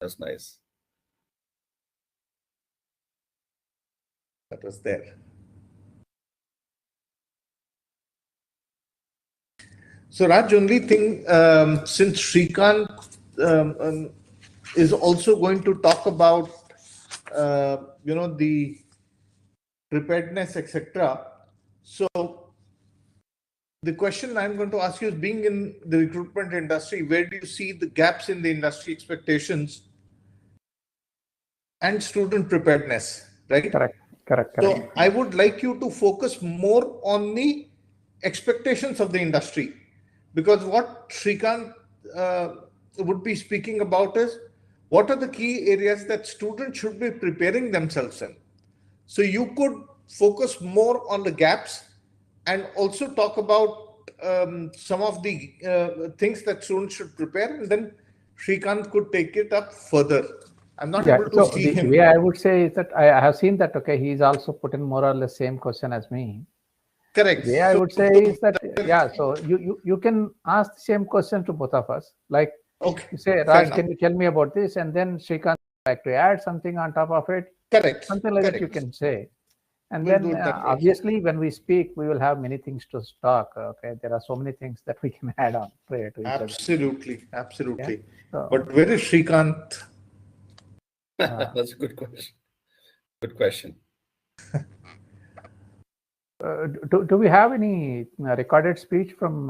That's nice. That was there. So Raj, only thing, since Srikan is also going to talk about, the preparedness, etc. So the question I'm going to ask you is, being in the recruitment industry, where do you see the gaps in the industry expectations and student preparedness, right? Correct. So I would like you to focus more on the expectations of the industry, because what Srikanth would be speaking about is what are the key areas that students should be preparing themselves in. So you could focus more on the gaps and also talk about some of the things that students should prepare, and then Srikanth could take it up further. I'm not able to see him. The way I would say is that I have seen that, okay, he's also put in more or less same question as me. Correct. The way I would say is that, so you can ask the same question to both of us. Like, okay, you say, Raj, can you tell me about this? And then Srikanth would like to add something on top of it. Correct. Something like that you can say. And We'll then obviously when we speak, we will have many things to talk. Okay, there are so many things that we can add on prior to each Absolutely. Yeah? So, But where is Srikanth? That's a good question. Good question. do we have any recorded speech from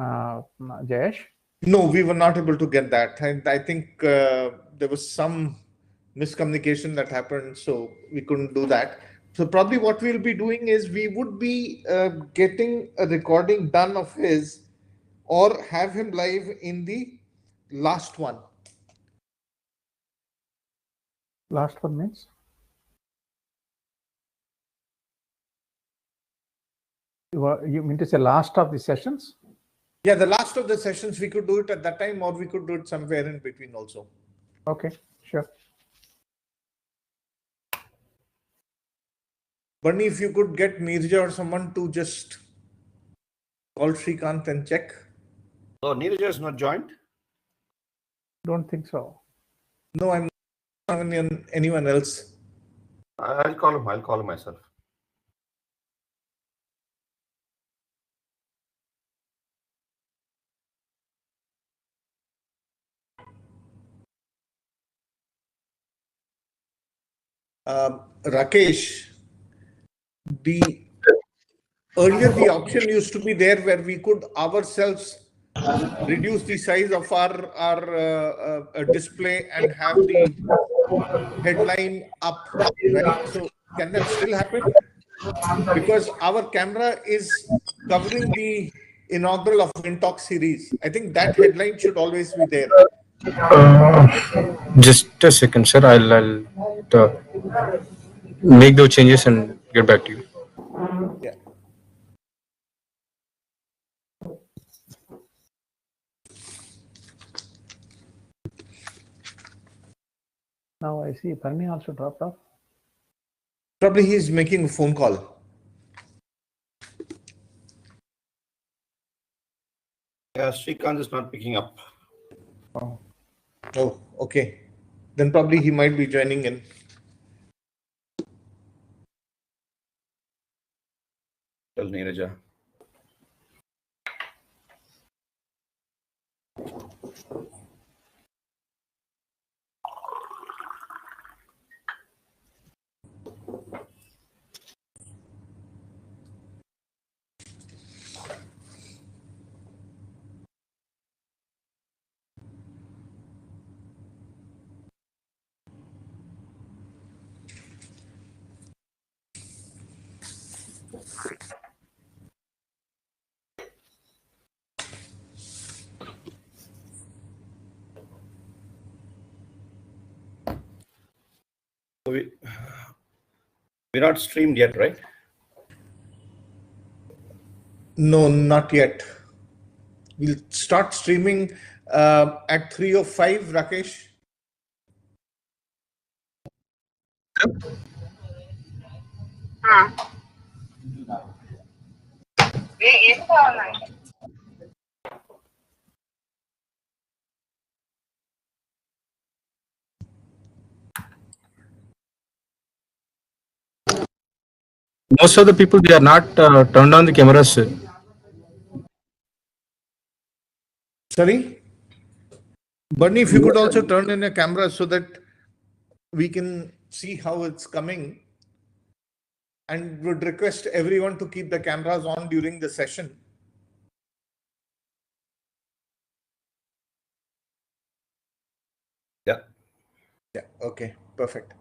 Jayesh? No, we were not able to get that. And I think there was some miscommunication that happened, so we couldn't do that. So probably what we'll be doing is we would be getting a recording done of his, or have him live in the last one. Last one means? You mean to say last of the sessions? Yeah, the last of the sessions, we could do it at that time, or we could do it somewhere in between also. Okay, sure. Bunny, if you could get Neerja or someone to just call Srikanth and check. Oh, Neeraj is not joined? Don't think so. No, I'm not on anyone else. I'll call him. I'll call him myself. Rakesh, earlier the option used to be there where we could ourselves reduce the size of our display and have the headline up, right? So can that still happen? Because our camera is covering the inaugural of WINTalk series. I think that headline should always be there. Just a second, sir. I'll make those changes and get back to you. Yeah. Now I see Bharani also dropped off. Probably he's making a phone call. Yeah, Srikanth is not picking up. Oh, okay. Then probably he might be joining in. Tell Neeraja. We're not streamed yet, right? No, not yet. We'll start streaming at 3:05, Rakesh. most of the people, they are not turned on the cameras, sir. Sorry? Bernie, if you could also turn in your camera so that we can see how it's coming, and would request everyone to keep the cameras on during the session. Yeah. Yeah, okay, perfect.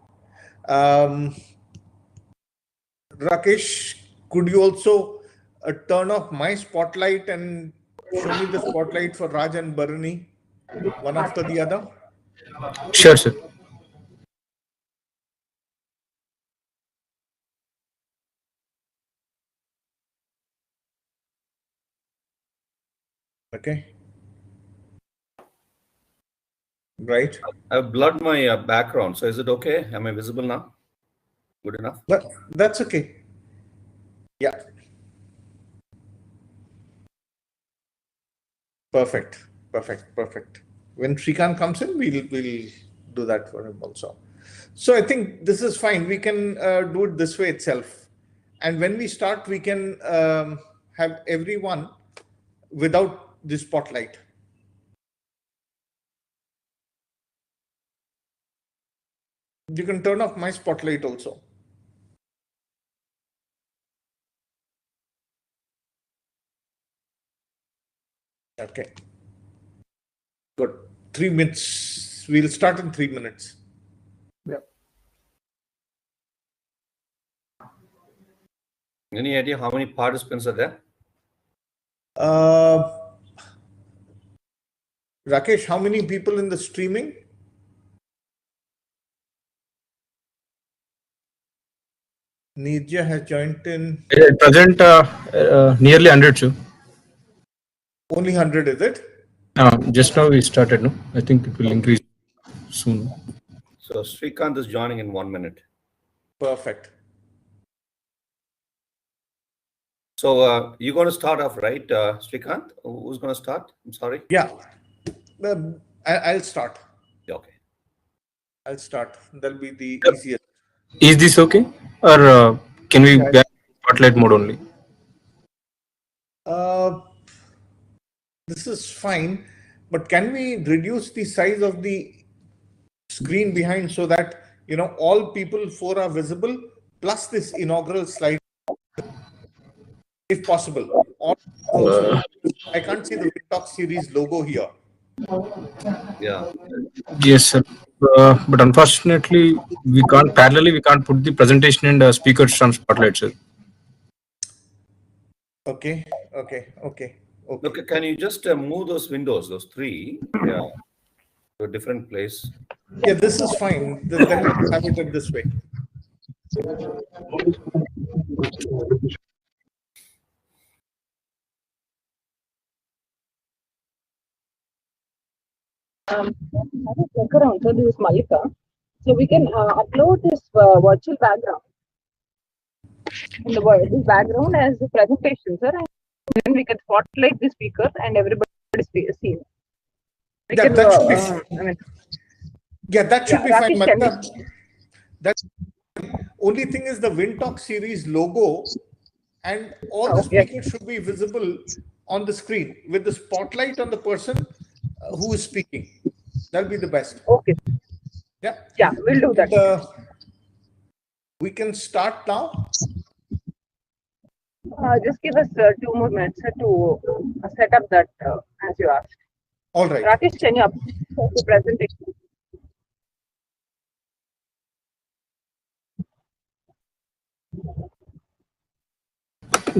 Rakesh, could you also turn off my spotlight and show me the spotlight for Raj and Barani, one after the other? Sure, sir. Okay. Right. I've blurred my background. So is it okay? Am I visible now? Good enough? That's okay. Yeah. Perfect. When Srikan comes in, we'll do that for him also. So I think this is fine. We can do it this way itself. And when we start, we can have everyone without the spotlight. You can turn off my spotlight also. Okay. Good. 3 minutes. We'll start in 3 minutes. Yep. Any idea how many participants are there? Rakesh, how many people in the streaming? Nidja has joined in. At present, nearly 100, sir. Only 100, is it? Just now we started, no? I think it will increase soon. So Srikanth is joining in 1 minute. Perfect. So you're going to start off, right, Srikanth? Who's going to start? I'm sorry. Yeah. I'll start. Okay. I'll start. That'll be the easiest. Is this okay? Or can we back spotlight mode only? This is fine, but can we reduce the size of the screen behind so that, you know, all people 4 are visible, plus this inaugural slide, if possible. I can't see the WINTalk series logo here. Yeah. Yes, sir. But unfortunately, we can't put the presentation and speakers on spotlight, sir. Okay. Look, can you just move those windows, those 3, to a different place? Yeah, this is fine. Then let's have it in this way. So this is Malika. So we can upload this virtual background in this background as a presentation, sir, and then we can spotlight the speakers and everybody see. That should be fine. Malika. That's only thing is the WINTalk series logo and all the speakers should be visible on the screen with the spotlight on the person who is speaking. That'll be the best. Okay. Yeah, we'll do that. We can start now. Just give us 2 more minutes to set up that as you asked. All right. Rakesh, can you upload the presentation?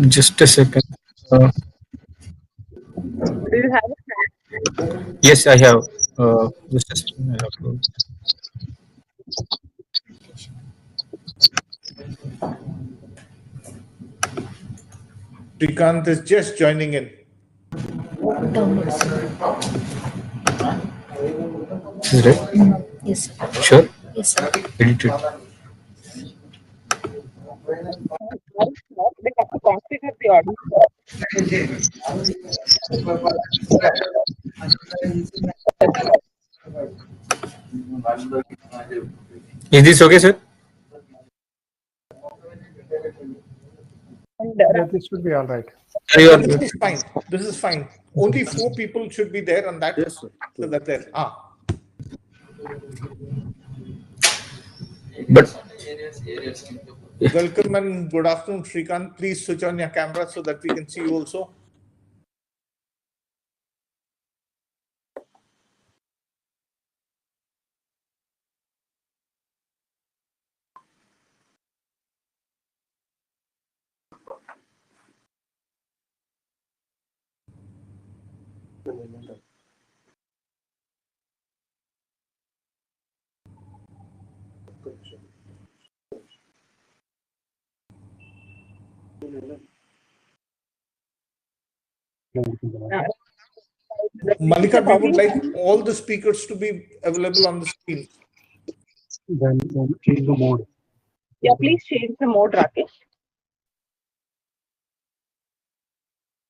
Just a second. Do you have it? Yes, I have. Just a second. I upload. Srikanth is just joining in. Is it right? Yes, sir. Sure. Yes, sir. Edit it. They have to configure the audio. Is this okay, sir? And Yeah, this should be all right. This is fine. This is fine. Only 4 people should be there on that. Yes, sir. So that there. But Welcome and good afternoon, Srikan. Please switch on your camera so that we can see you also. Malika, we would like all the speakers to be available on the screen. Then change the mode. yeah, please change the mode, Rakesh.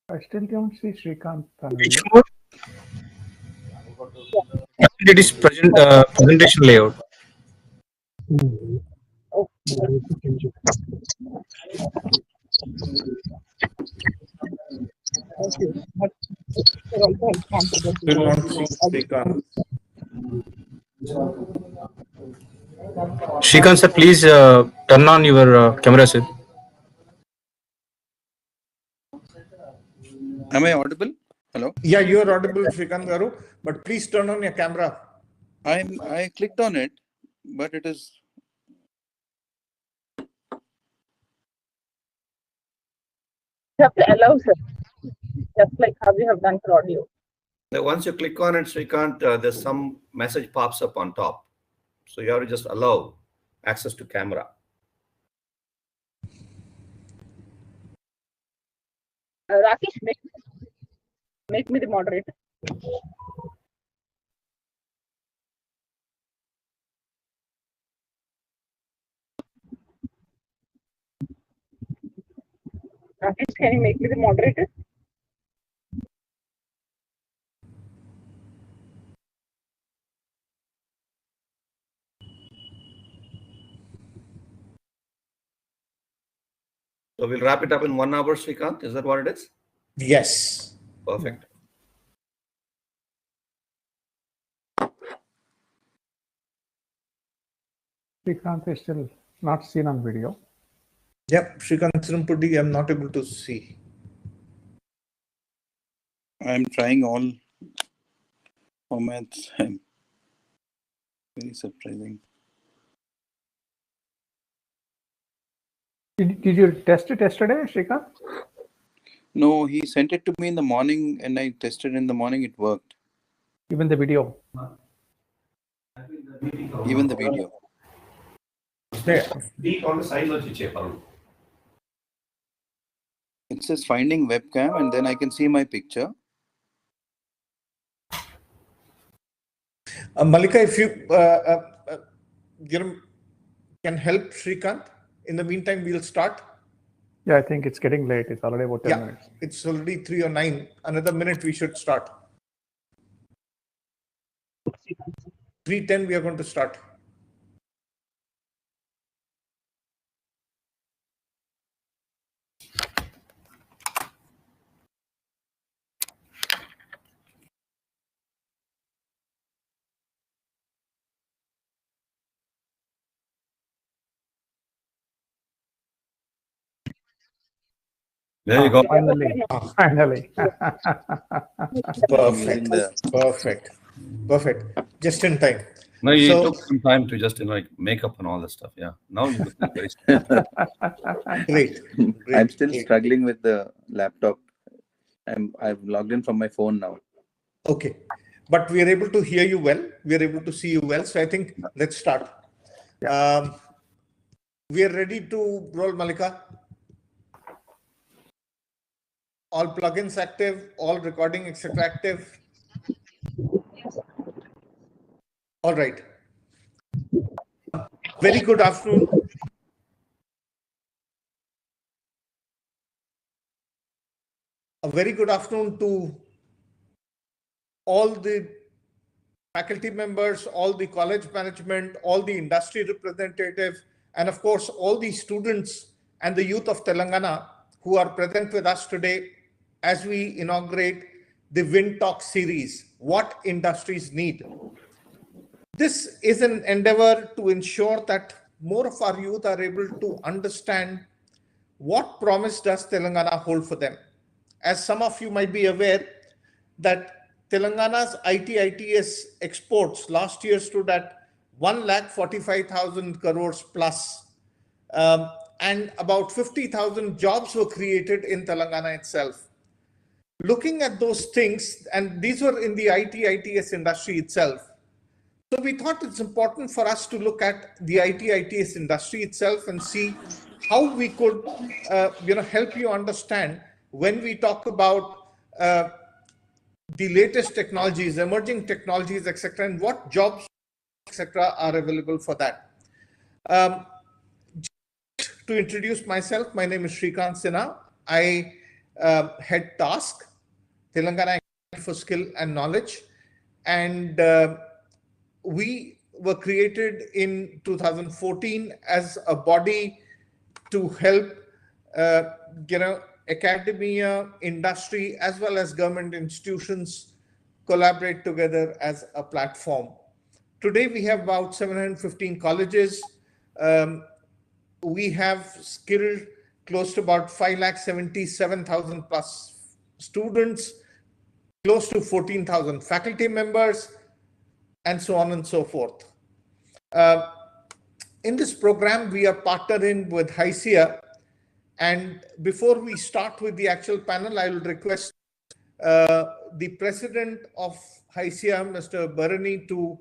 I still don't see Srikanth. which mode? I think it is presentation layout. Oh, Change it. thank you. But you're also responsible. Still not see Srikan. Srikanth sir, please turn on your camera, sir. Am I audible? Hello? Yeah, you are audible, Srikan Garu, but please turn on your camera. I clicked on it, but it is. You have to allow, sir. Just like how we have done for audio. Once you click on it, Srikanth, there's some message pops up on top. So you have to just allow access to camera. Rakesh, make me the moderator. Rakesh, can you make me the moderator? So we'll wrap it up in 1 hour, Srikanth. Is that what it is? Yes. Perfect. Srikanth is still not seen on video. Yep, Srikan Surampudi, I'm not able to see. I'm trying all formats. Very surprising. Did you test it yesterday, Srikanth? No, he sent it to me in the morning and I tested in the morning. It worked. Even the video. Even the video. It says finding webcam and then I can see my picture. Malika, if you can help Srikanth. In the meantime, we'll start. Yeah, I think it's getting late. It's already about 10 minutes. It's already 3 or 9. Another minute, we should start. 3:10, we are going to start. There you go. Finally. Perfect. Just in time. No, you So- took some time to just like make up and all that stuff. Yeah. Now you look very Great. I'm still struggling with the laptop. I've logged in from my phone now. Okay. But we are able to hear you well. We are able to see you well. So I think let's start. We are ready to roll, Malika. All plugins active, all recording, etc. active. All right. Very good afternoon. A very good afternoon to all the faculty members, all the college management, all the industry representatives, and of course, all the students and the youth of Telangana who are present with us today as we inaugurate the WINTalk series, What Industries Need. This is an endeavor to ensure that more of our youth are able to understand what promise does Telangana hold for them. As some of you might be aware that Telangana's ITes exports last year stood at 1,45,000 crores plus, and about 50,000 jobs were created in Telangana itself. Looking at those things, and these were in the ITes industry itself. So we thought it's important for us to look at the ITes industry itself and see how we could, help you understand when we talk about the latest technologies, emerging technologies, etc., and what jobs, etc., are available for that. Just to introduce myself, my name is Srikan Surampudi. I head TASK, Telangana for Skill and Knowledge, and we were created in 2014 as a body to help, academia, industry, as well as government institutions collaborate together as a platform. Today, we have about 715 colleges. We have skilled close to about 577,000 plus students, close to 14,000 faculty members, and so on and so forth. In this program, we are partnering with HYSEA. And before we start with the actual panel, I will request the president of HYSEA, Mr. Bharani, to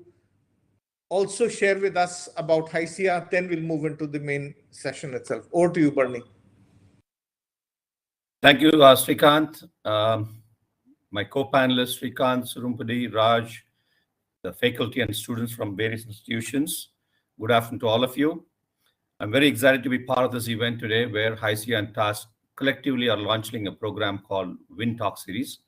also share with us about HYSEA. Then we'll move into the main session itself. Over to you, Bharani. Thank you, Srikant. My co-panelists, Srikan Surampudi, Raj, the faculty and students from various institutions. Good afternoon to all of you. I'm very excited to be part of this event today where HYSEA and TASK collectively are launching a program called WINTalk Series,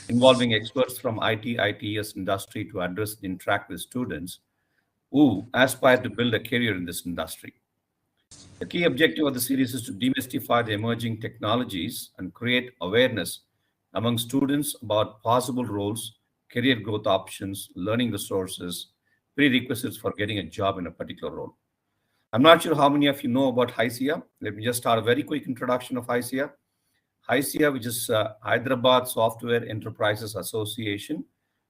involving experts from ITes industry to address and interact with students who aspire to build a career in this industry. The key objective of the series is to demystify the emerging technologies and create awareness among students about possible roles, career growth options, learning resources, prerequisites for getting a job in a particular role. I'm not sure how many of you know about HYSEA. Let me just start a very quick introduction of HYSEA. HYSEA, which is Hyderabad Software Enterprises Association,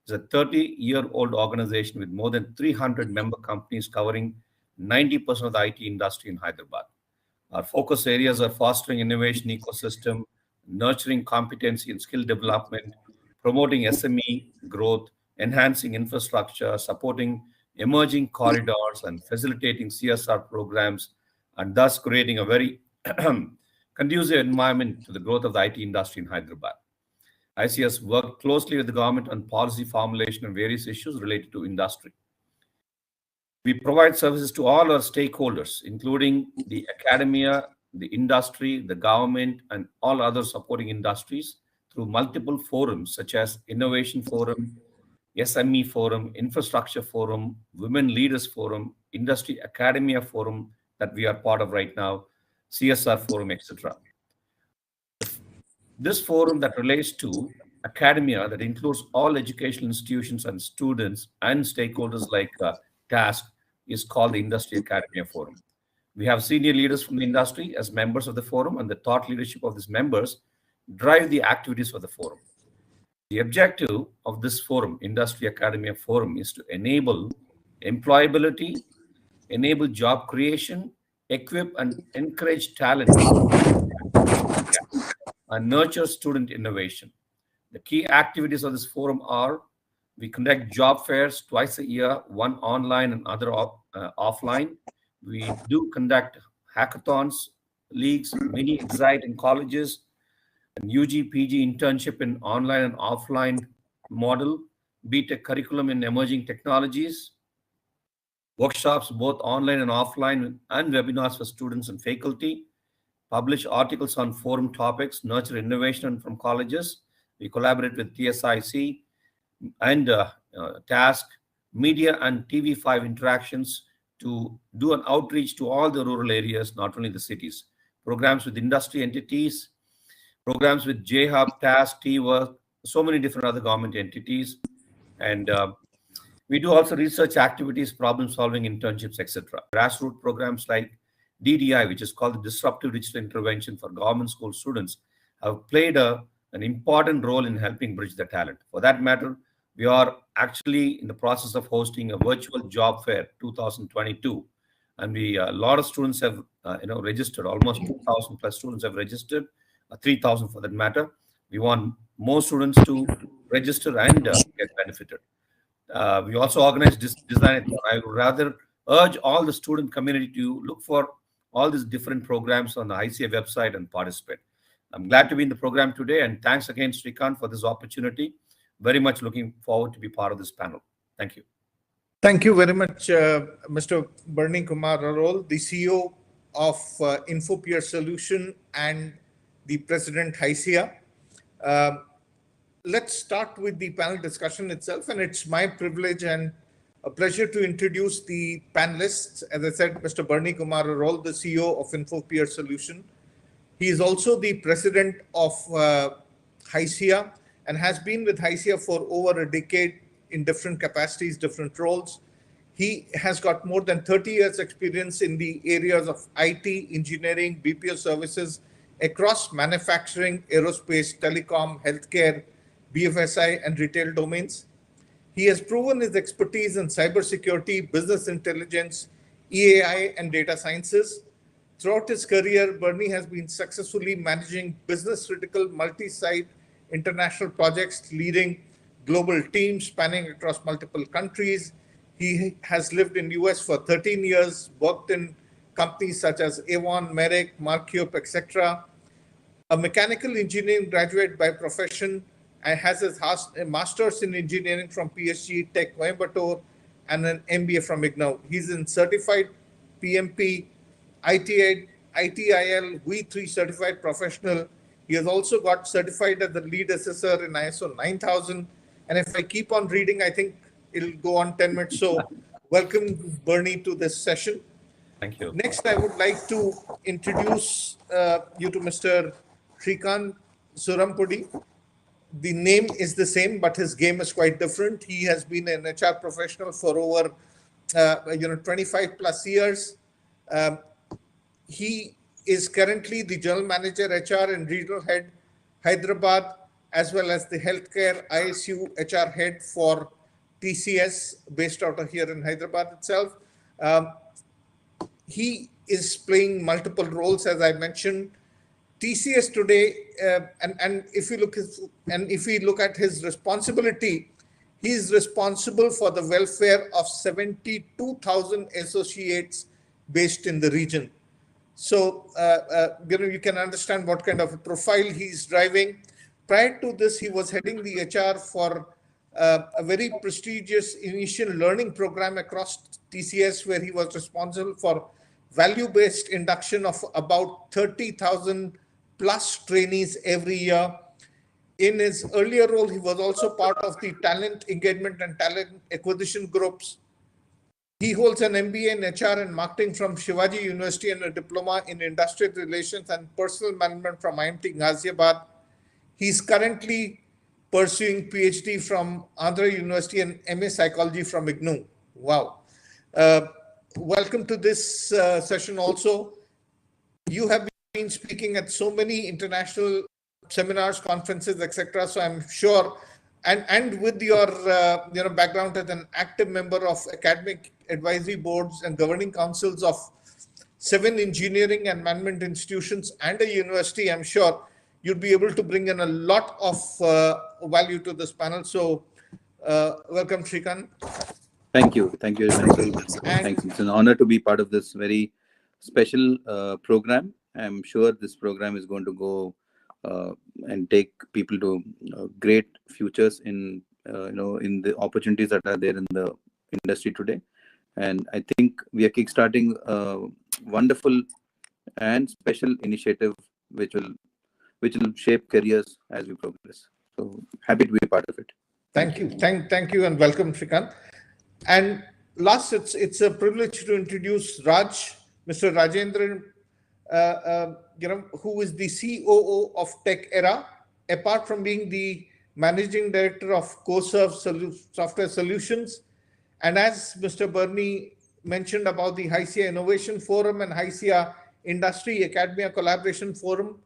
is a 30-year-old organization with more than 300 member companies covering 90% of the IT industry in Hyderabad. Our focus areas are fostering innovation ecosystem, nurturing competency and skill development, promoting SME growth, enhancing infrastructure, supporting emerging corridors, and facilitating CSR programs, and thus creating a very conducive environment to the growth of the IT industry in Hyderabad. HYSEA has worked closely with the government on policy formulation and various issues related to industry. We provide services to all our stakeholders, including the academia, the industry, the government, and all other supporting industries through multiple forums such as Innovation Forum, SME Forum, Infrastructure Forum, Women Leaders Forum, Industry Academia Forum that we are part of right now, CSR Forum, etc. This forum that relates to academia, that includes all educational institutions and students and stakeholders like TASK, is called the Industry Academia Forum. We have senior leaders from the industry as members of the forum, and the thought leadership of these members drive the activities of the forum. The objective of this forum, Industry Academia Forum, is to enable employability, enable job creation, equip and encourage talent, and nurture student innovation. The key activities of this forum are: we conduct job fairs twice a year, one online and other offline. We do conduct hackathons, leagues, mini Excite in colleges, and UG, PG internship in online and offline model, BTech curriculum in emerging technologies, workshops both online and offline, and webinars for students and faculty, publish articles on forum topics, nurture innovation from colleges. We collaborate with TSIC and TASK, media and TV5 interactions to do an outreach to all the rural areas, not only the cities. programs with industry entities, programs with JHub, TASK, T-Work, so many different other government entities. And we do also research activities, problem-solving internships, etc. Grassroots programs like DDI, which is called the Disruptive Digital Intervention for Government School Students, have played an important role in helping bridge the talent. For that matter, we are actually in the process of hosting a virtual job fair 2022, and a lot of students have registered. Almost 2,000 plus students have registered, 3,000 for that matter. We want more students to register and get benefited. We also organize design. I would rather urge all the student community to look for all these different programs on the HYSEA website and participate. I'm glad to be in the program today, and thanks again, Srikan, for this opportunity. Very much looking forward to be part of this panel. Thank you. Thank you very much, Mr. Bernie Kumar Arol, the CEO of InfoPeer Solution and the President HYSEA. Let's start with the panel discussion itself, and it's my privilege and a pleasure to introduce the panelists. As I said, Mr. Bernie Kumar Arol, the CEO of InfoPeer Solution. He is also the president of HYSEA and has been with HYSEA for over a decade in different capacities, different roles. He has got more than 30 years experience in the areas of IT, engineering, BPO services across manufacturing, aerospace, telecom, healthcare, BFSI, and retail domains. He has proven his expertise in cybersecurity, business intelligence, EAI, and data sciences. Throughout his career, Bernie has been successfully managing business-critical multi-site international projects, leading global teams spanning across multiple countries. He has lived in US for 13 years, worked in companies such as Avon, Merrick, Marcube, etc. A mechanical engineering graduate by profession, and has his master's in engineering from PSG Tech Coimbatore and an MBA from IGNOU. He's in certified PMP, ITIL, V3 certified professional. He has also got certified as the lead assessor in ISO 9000. And if I keep on reading, I think it'll go on 10 minutes. So welcome, Bernie, to this session. Thank you. Next, I would like to introduce you to Mr. Srikan Surampudi. The name is the same, but his game is quite different. He has been an HR professional for over 25 plus years. He is currently the General Manager HR and Regional Head, Hyderabad, as well as the Healthcare ISU HR Head for TCS, based out of here in Hyderabad itself. He is playing multiple roles, as I mentioned. TCS today, and if we look at his responsibility, he is responsible for the welfare of 72,000 associates based in the region. So you can understand what kind of a profile he's driving. Prior to this, he was heading the HR for a very prestigious initial learning program across TCS, where he was responsible for value-based induction of about 30,000 plus trainees every year. In his earlier role, he was also part of the talent engagement and talent acquisition groups. He holds an MBA in HR and marketing from Shivaji University and a diploma in industrial relations and personal management from IMT Ghaziabad. He's currently pursuing PhD from Andhra University and MA Psychology from IGNOU. Wow. Welcome to this session also. You have been speaking at so many international seminars, conferences, etc. So I'm sure, and with your background as an active member of academic advisory boards and governing councils of 7 engineering and management institutions and a university, I'm sure you'd be able to bring in a lot of value to this panel. So welcome, Srikan. Thank you. Thank you very much. Thanks. It's an honor to be part of this very special program. I'm sure this program is going to go and take people to great futures in in the opportunities that are there in the industry today. And I think we are kickstarting a wonderful and special initiative which will shape careers as we progress. So happy to be part of it. Thank you. Thank you and welcome, Srikan. And last, it's a privilege to introduce Raj, Mr. Rajendran who is the COO of TechEra, apart from being the Managing Director of CoServe Software Solutions. And as Mr. Bernie mentioned about the HYSEA Innovation Forum and HYSEA Industry Academia Collaboration Forum,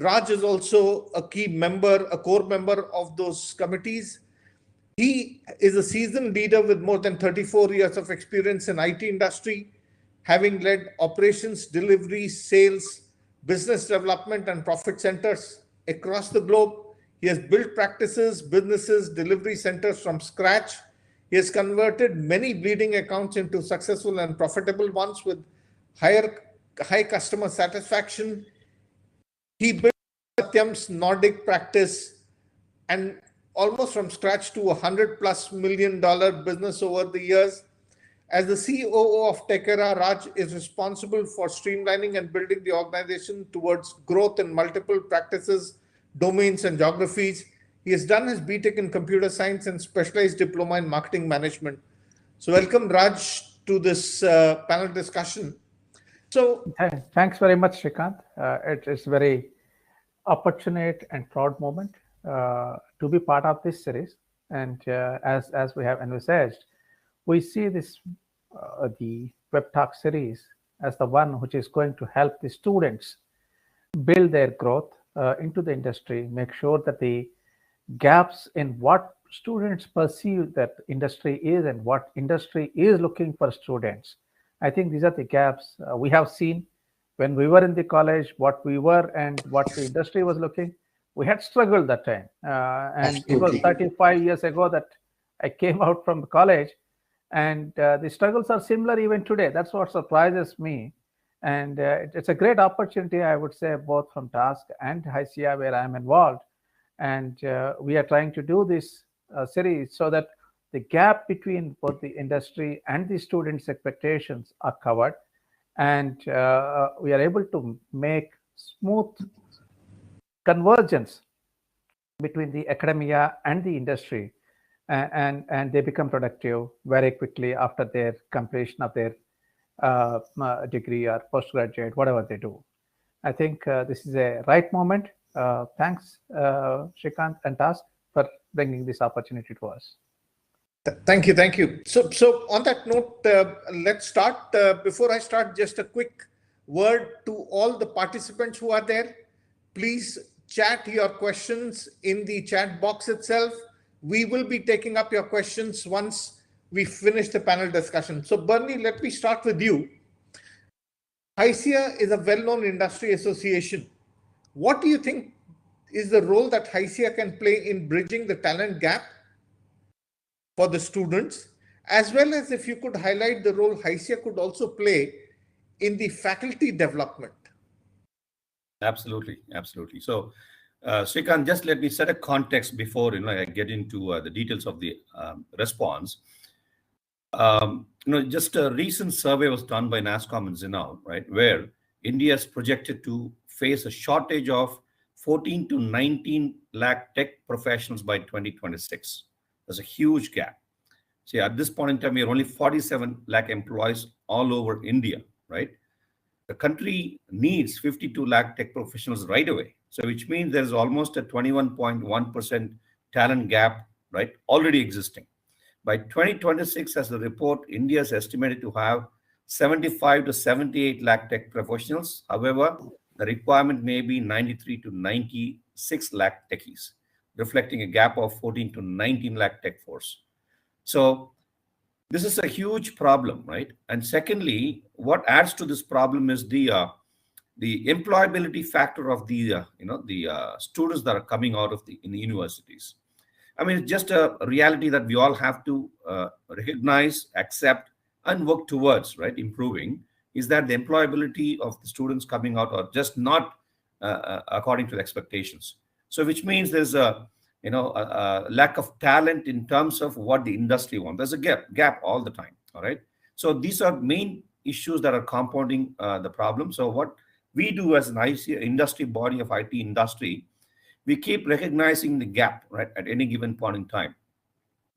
Raj is also a key member, a core member of those committees. He is a seasoned leader with more than 34 years of experience in IT industry, having led operations, delivery, sales, business development, and profit centers across the globe. He has built practices, businesses, delivery centers from scratch. He has converted many bleeding accounts into successful and profitable ones with high customer satisfaction. He built Satyam's Nordic practice and almost from scratch to $100+ million business over the years. As the COO of TechEra, Raj is responsible for streamlining and building the organization towards growth in multiple practices, domains, and geographies. He has done his BTech in computer science and specialized diploma in marketing management. So welcome, Raj, to this panel discussion. So thanks very much, Srikant. It is very opportunate and proud moment to be part of this series. And as we have envisaged, we see this the WebTalk series as the one which is going to help the students build their growth into the industry, make sure that the gaps in what students perceive that industry is and what industry is looking for students. I think these are the gaps we have seen when we were in the college, what we were and what the industry was looking. We had struggled that time. And it was 35 years ago that I came out from the college. And the struggles are similar even today. That's what surprises me. And it's a great opportunity, I would say, both from TASK and HYSEA, where I'm involved. And we are trying to do this series so that the gap between both the industry and the students' expectations are covered. And we are able to make smooth convergence between the academia and the industry. And they become productive very quickly after their completion of their degree or postgraduate, whatever they do. I think this is a right moment. Thanks, Srikant and TASK, for bringing this opportunity to us. Thank you. So on that note, let's start. Before I start, just a quick word to all the participants who are there. Please chat your questions in the chat box itself. We will be taking up your questions once we finish the panel discussion. So Bernie, let me start with you. HYSEA is a well-known industry association. What do you think is the role that HYSEA can play in bridging the talent gap for the students, as well as if you could highlight the role HYSEA could also play in the faculty development? Absolutely. So, Srikan, just let me set a context before I get into the details of the response. Just a recent survey was done by NASSCOM and Zinnow, right, where India is projected to face a shortage of 14 to 19 lakh tech professionals by 2026. There's a huge gap. See, at this point in time, we are only 47 lakh employees all over India, right? The country needs 52 lakh tech professionals right away. So which means there's almost a 21.1% talent gap, right, already existing. By 2026, as the report, India is estimated to have 75 to 78 lakh tech professionals. However, the requirement may be 93 to 96 lakh techies, reflecting a gap of 14 to 19 lakh tech force. So this is a huge problem, right? And secondly, what adds to this problem is the employability factor of the students that are coming out of in the universities. I mean, it's just a reality that we all have to recognize, accept, and work towards, right? Improving is that the employability of the students coming out are just not according to the expectations. So, which means there's a lack of talent in terms of what the industry wants. There's a gap all the time. All right. So these are main issues that are compounding the problem. So what we do as an industry body of IT industry, we keep recognizing the gap, right, at any given point in time.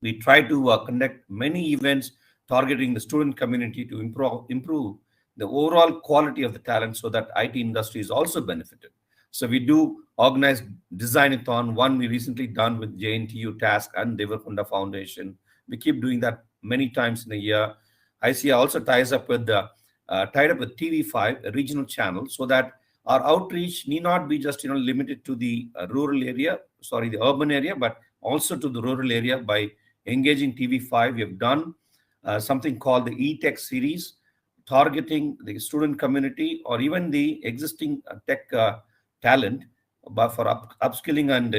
We try to conduct many events targeting the student community to improve the overall quality of the talent so that IT industry is also benefited. So we do organize design-a-thon, one we recently done with JNTU TASK and Devarakonda Foundation. We keep doing that many times in a year. HYSEA also tied up with TV5, a regional channel, so that our outreach need not be just limited to the the urban area, but also to the rural area. By engaging TV5, we have done something called the eTech series, targeting the student community or even the existing tech talent, but for upskilling and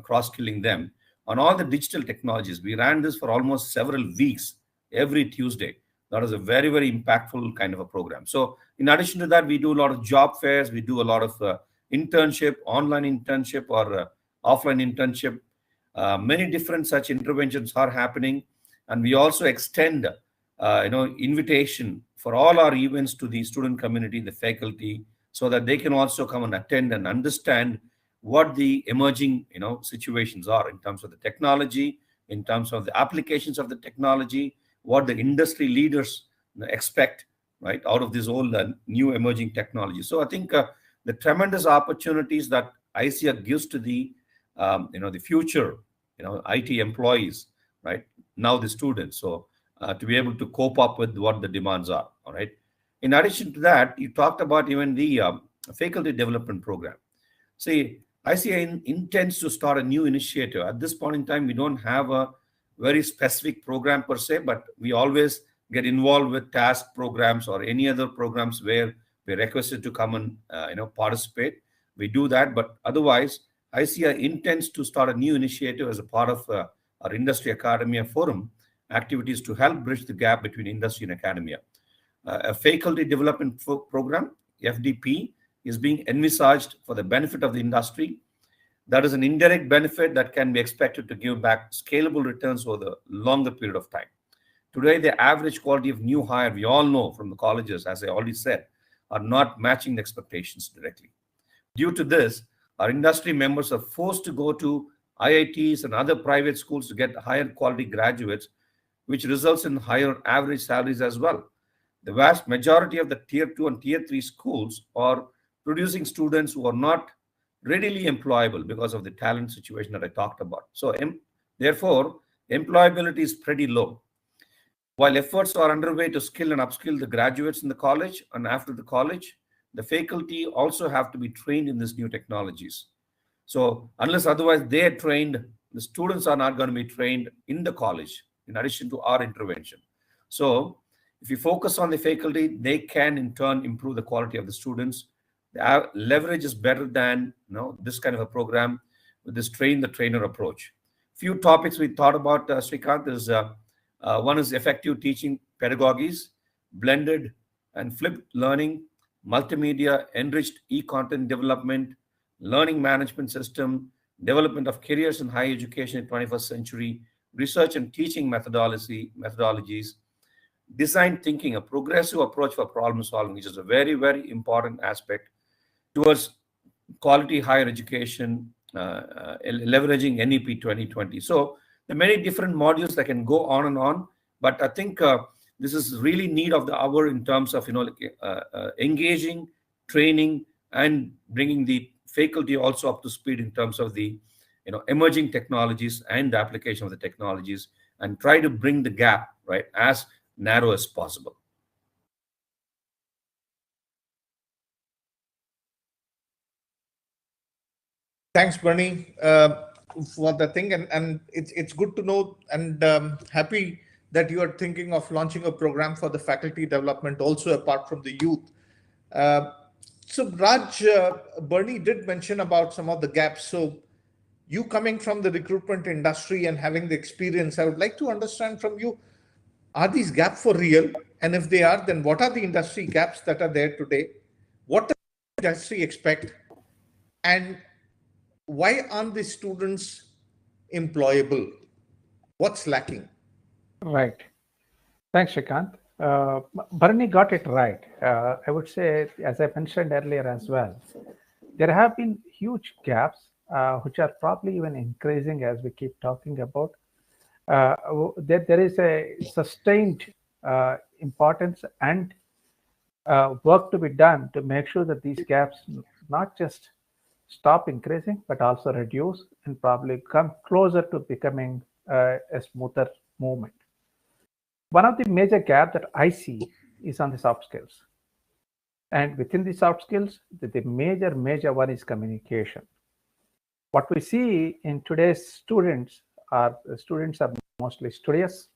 cross-skilling them on all the digital technologies. We ran this for almost several weeks every Tuesday. That was a very, very impactful kind of a program. So in addition to that, we do a lot of job fairs. We do a lot of internship, online internship or offline internship. Many different such interventions are happening. And we also extend, invitation for all our events to the student community, the faculty, so that they can also come and attend and understand what the emerging, situations are in terms of the technology, in terms of the applications of the technology, what the industry leaders expect, right, out of this whole new emerging technology. So I think the tremendous opportunities that HYSEA gives to the, the future, IT employees, right, now the students, so to be able to cope up with what the demands are, all right. In addition to that, you talked about even the faculty development program. See, HYSEA intends to start a new initiative. At this point in time, we don't have a very specific program per se, but we always get involved with task programs or any other programs where we're requested to come and participate. We do that, but otherwise, HYSEA intends to start a new initiative as a part of our Industry Academia Forum activities to help bridge the gap between industry and academia. A faculty development program, FDP, is being envisaged for the benefit of the industry. That is an indirect benefit that can be expected to give back scalable returns over the longer period of time. Today, the average quality of new hire, we all know from the colleges, as I already said, are not matching the expectations directly. Due to this, our industry members are forced to go to ITes and other private schools to get higher quality graduates, which results in higher average salaries as well. The vast majority of the Tier 2 and Tier 3 schools are producing students who are not readily employable because of the talent situation that I talked about. So therefore, employability is pretty low. While efforts are underway to skill and upskill the graduates in the college and after the college, the faculty also have to be trained in these new technologies. So unless otherwise they are trained, the students are not going to be trained in the college in addition to our intervention. So if you focus on the faculty, they can in turn improve the quality of the students. The leverage is better than this kind of a program with this train the trainer approach. Few topics we thought about, Srikanth, is one is effective teaching pedagogies, blended and flipped learning, multimedia, enriched e-content development, learning management system, development of careers in higher education in the 21st century, research and teaching methodologies, design thinking, a progressive approach for problem solving, which is a very, very important aspect towards quality higher education, leveraging NEP 2020. So there are many different modules that can go on and on, but I think this is really need of the hour in terms of engaging, training, and bringing the faculty also up to speed in terms of the emerging technologies and the application of the technologies, and try to bring the gap right as narrow as possible. Thanks, Bernie, for the thing, and it's good to know, and happy that you are thinking of launching a program for the faculty development also apart from the youth. So Raj, Bernie did mention about some of the gaps. So you coming from the recruitment industry and having the experience, I would like to understand from you, are these gaps for real? And if they are, then what are the industry gaps that are there today? What does the industry expect? And why aren't the students employable? What's lacking? Right. Thanks, Srikanth. Bernie got it right. I would say, as I mentioned earlier as well, there have been huge gaps, which are probably even increasing as we keep talking about. There is a sustained importance and work to be done to make sure that these gaps not just stop increasing, but also reduce and probably come closer to becoming a smoother movement. One of the major gaps that I see is on the soft skills. And within the soft skills, the major one is communication. What we see in today's students are mostly studious.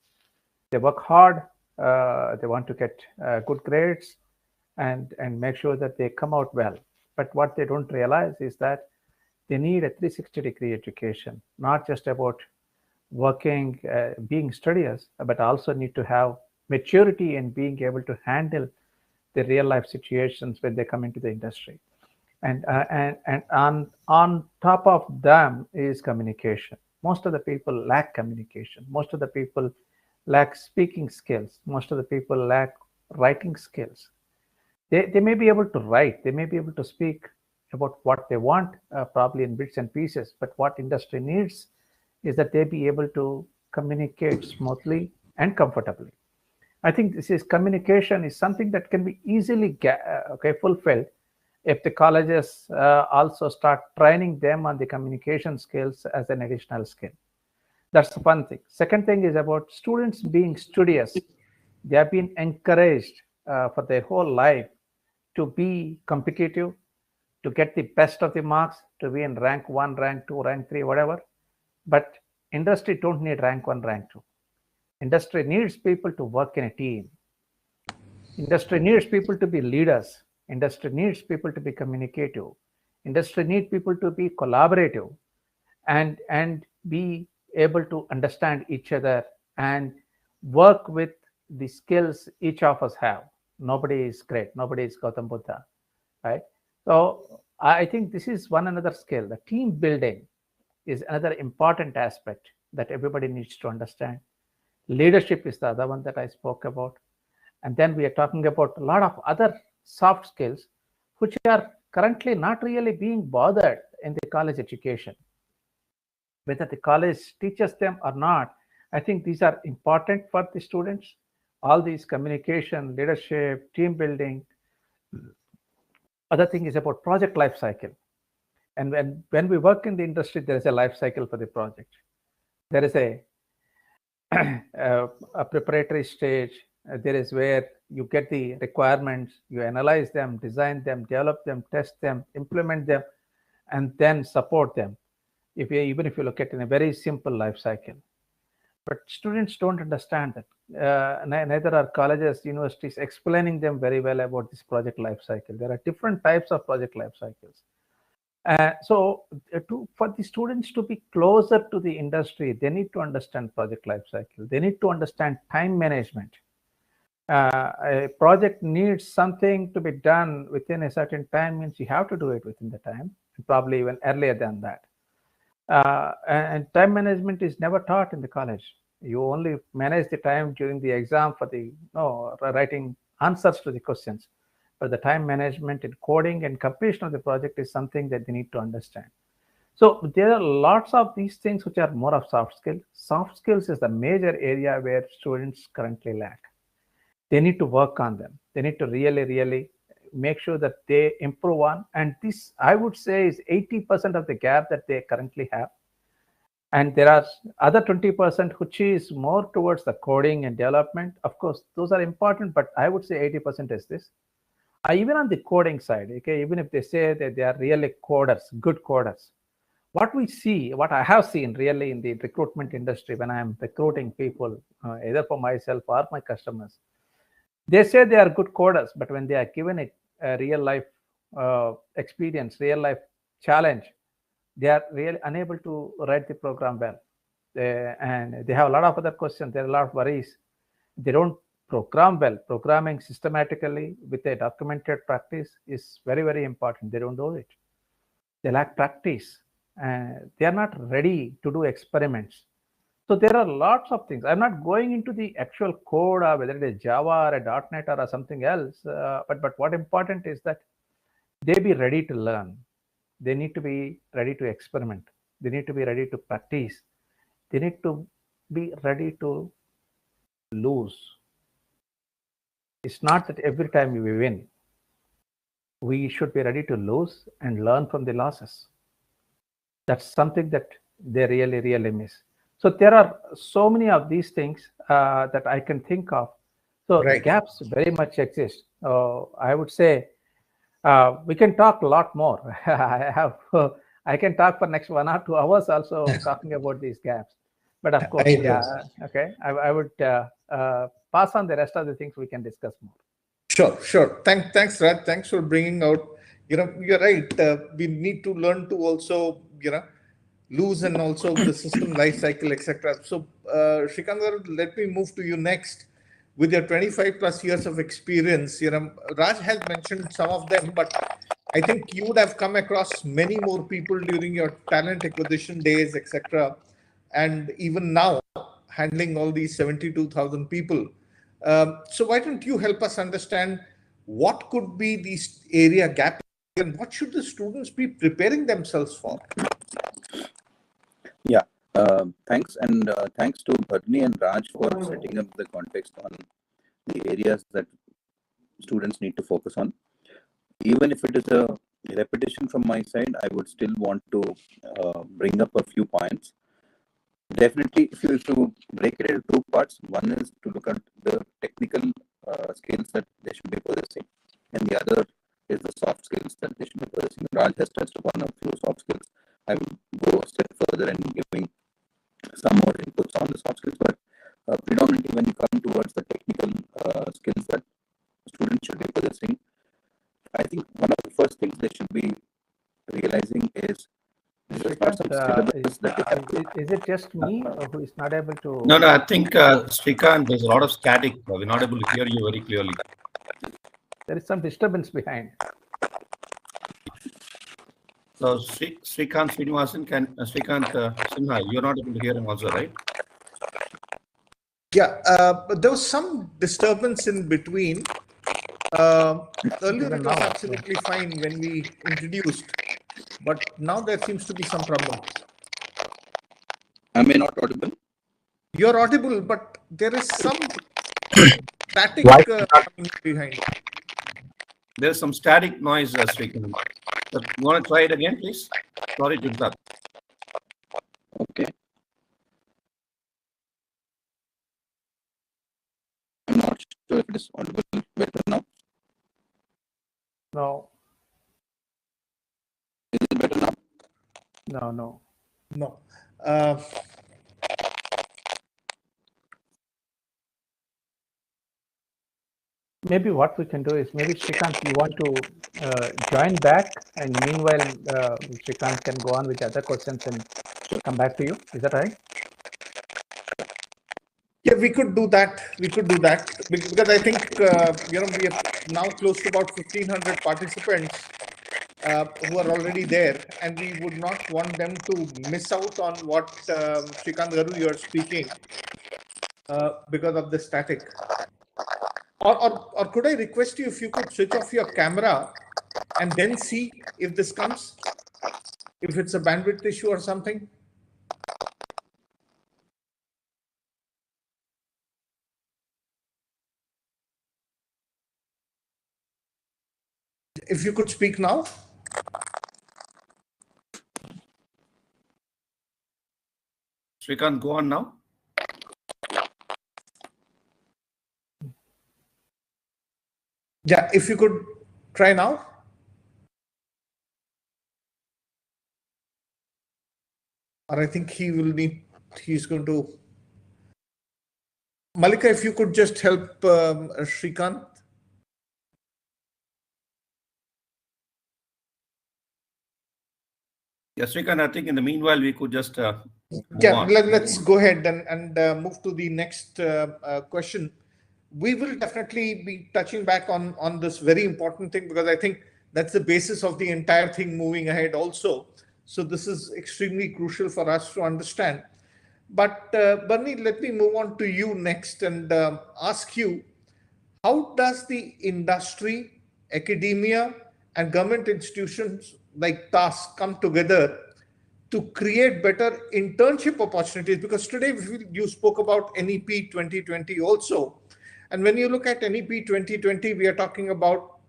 They work hard. They want to get good grades and make sure that they come out well. But what they don't realize is that they need a 360-degree education, not just about working, being studious, but also need to have maturity and being able to handle the real life situations when they come into the industry. And on top of them is communication. Most of the people lack communication. Most of the people lack speaking skills. Most of the people lack writing skills. They may be able to write. They may be able to speak about what they want, probably in bits and pieces. But what industry needs is that they be able to communicate smoothly and comfortably. I think communication is something that can be easily fulfilled if the colleges also start training them on the communication skills as an additional skill. That's one thing. Second thing is about students being studious. They have been encouraged for their whole life to be competitive, to get the best of the marks, to be in rank 1, rank 2, rank 3, whatever. But industry don't need rank 1, rank 2. Industry needs people to work in a team. Industry needs people to be leaders. Industry needs people to be communicative. Industry needs people to be collaborative and be able to understand each other and work with the skills each of us have. Nobody is great. Nobody is Gautam Buddha, right? So I think this is one another skill. The team building is another important aspect that everybody needs to understand. Leadership is the other one that I spoke about. And then we are talking about a lot of other soft skills, which are currently not really being bothered in the college education. Whether the college teaches them or not, I think these are important for the students. All these communication, leadership, team building. Other thing is about project life cycle. And when we work in the industry, there is a life cycle for the project. There is a preparatory stage. There is where you get the requirements, you analyze them, design them, develop them, test them, implement them, and then support them. Even if you look at it in a very simple life cycle. But students don't understand that. Neither are colleges, universities explaining them very well about this project life cycle. There are different types of project life cycles. So for the students to be closer to the industry, they need to understand project life cycle. They need to understand time management. A project needs something to be done within a certain time, means you have to do it within the time, and probably even earlier than that. And time management is never taught in the college. You only manage the time during the exam for the writing answers to the questions. But the time management in coding and completion of the project is something that they need to understand. So there are lots of these things which are more of soft skills. Soft skills is the major area where students currently lack. They need to work on them. They need to really make sure that they improve on. And this, I would say, is 80% of the gap that they currently have. And there are other 20% which is more towards the coding and development. Of course, those are important, but I would say 80% is this. Even on the coding side, okay, even if they say that they are really coders, good coders, what I have seen really in the recruitment industry when I am recruiting people, either for myself or my customers, they say they are good coders, but when they are given a real life experience, real life challenge, they are really unable to write the program well. And they have a lot of other questions. There are a lot of worries. They don't program well. Programming systematically with a documented practice is very important. They don't do it. They lack practice. They are not ready to do experiments. So there are lots of things. I'm not going into the actual code or whether it is Java or a .NET or something else. But what important is that they be ready to learn. They need to be ready to experiment. They need to be ready to practice. They need to be ready to lose. It's not that every time we win, we should be ready to lose and learn from the losses. That's something that they really, really miss. So there are so many of these things that I can think of. So Right. gaps very much exist. I would say we can talk a lot more. I can talk for next 1 or 2 hours also talking about these gaps. But of course, okay. I would pass on the rest of the things we can discuss more. Sure. Thanks, Raj. Thanks for bringing out. You're right. We need to learn to also, lose and also the system life cycle, etc. So, Srikan, let me move to you next. With your 25 plus years of experience, Raj has mentioned some of them, but I think you would have come across many more people during your talent acquisition days, etc. And even now, handling all these 72,000 people. So why don't you help us understand what could be these area gaps and what should the students be preparing themselves for? Yeah, thanks. And thanks to Bharni and Raj for setting up the context on the areas that students need to focus on. Even if it is a repetition from my side, I would still want to bring up a few points. Definitely, if you have to break it into 2 parts, one is to look at the technical skills that they should be possessing, and the other is the soft skills that they should be possessing. Raj has touched upon a few soft skills. I will go a step further and giving some more inputs on the soft skills, but predominantly when you come towards the technical skills that students should be possessing, I think one of the first things they should be realizing is Is it just me who is not able to? No, I think Srikan, there's a lot of static. We're not able to hear you very clearly. There is some disturbance behind. So Srikanth Srinivasan, Srikanth Sinha, you're not able to hear him also, right? Yeah, but there was some disturbance in between. Earlier it was absolutely fine when we introduced, but now there seems to be some problem. Am I not audible? You're audible, but there is some static coming behind. There's some static noise, Srikanth. So you want to try it again, please? Sorry to interrupt. Okay. I'm not sure if it is audible better now. No. Is it better now? No. Maybe what we can do is maybe Srikanth, you want to join back, and meanwhile Srikanth can go on with the other questions and come back to you. Is that right? Yeah, we could do that. Because I think we are now close to about 1,500 participants who are already there, and we would not want them to miss out on what Srikanth Garu you are speaking because of the static. Or could I request you if you could switch off your camera and then see if this comes, if it's a bandwidth issue or something? If you could speak now. Srikanth, go on now. Yeah, if you could try now. Or I think he's going to. Malika, if you could just help Srikanth. Yeah, Srikanth, I think in the meanwhile, we could just let's go ahead and move to the next question. We will definitely be touching back on this very important thing, because I think that's the basis of the entire thing moving ahead also. So this is extremely crucial for us to understand. But Bharni, let me move on to you next and ask you, how does the industry, academia, and government institutions like TASK come together to create better internship opportunities? Because today you spoke about NEP 2020 also. And when you look at NEP 2020, we are talking about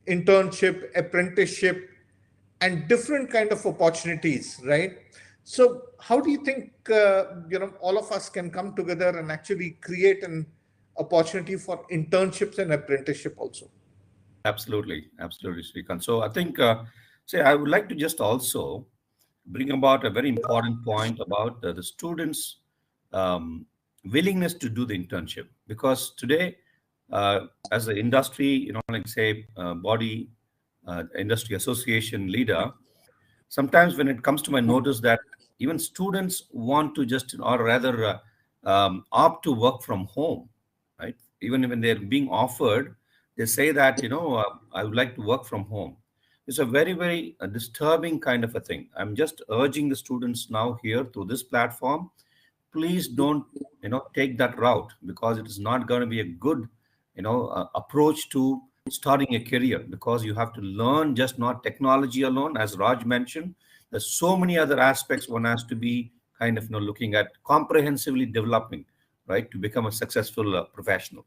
internship, apprenticeship, and different kind of opportunities, right? So how do you think all of us can come together and actually create an opportunity for internships and apprenticeship also? Absolutely, absolutely, Srikan. So I think, I would like to just also bring about a very important point about the students' willingness to do the internship. Because today, as the industry, body, industry association leader, sometimes when it comes to my notice that even students want to just, or rather opt to work from home, right? Even when they're being offered, they say that, I would like to work from home. It's a very, very disturbing kind of a thing. I'm just urging the students now here through this platform, please don't, take that route, because it is not going to be a good, approach to starting a career, because you have to learn just not technology alone. As Raj mentioned, there's so many other aspects one has to be kind of, looking at comprehensively developing, right, to become a successful professional.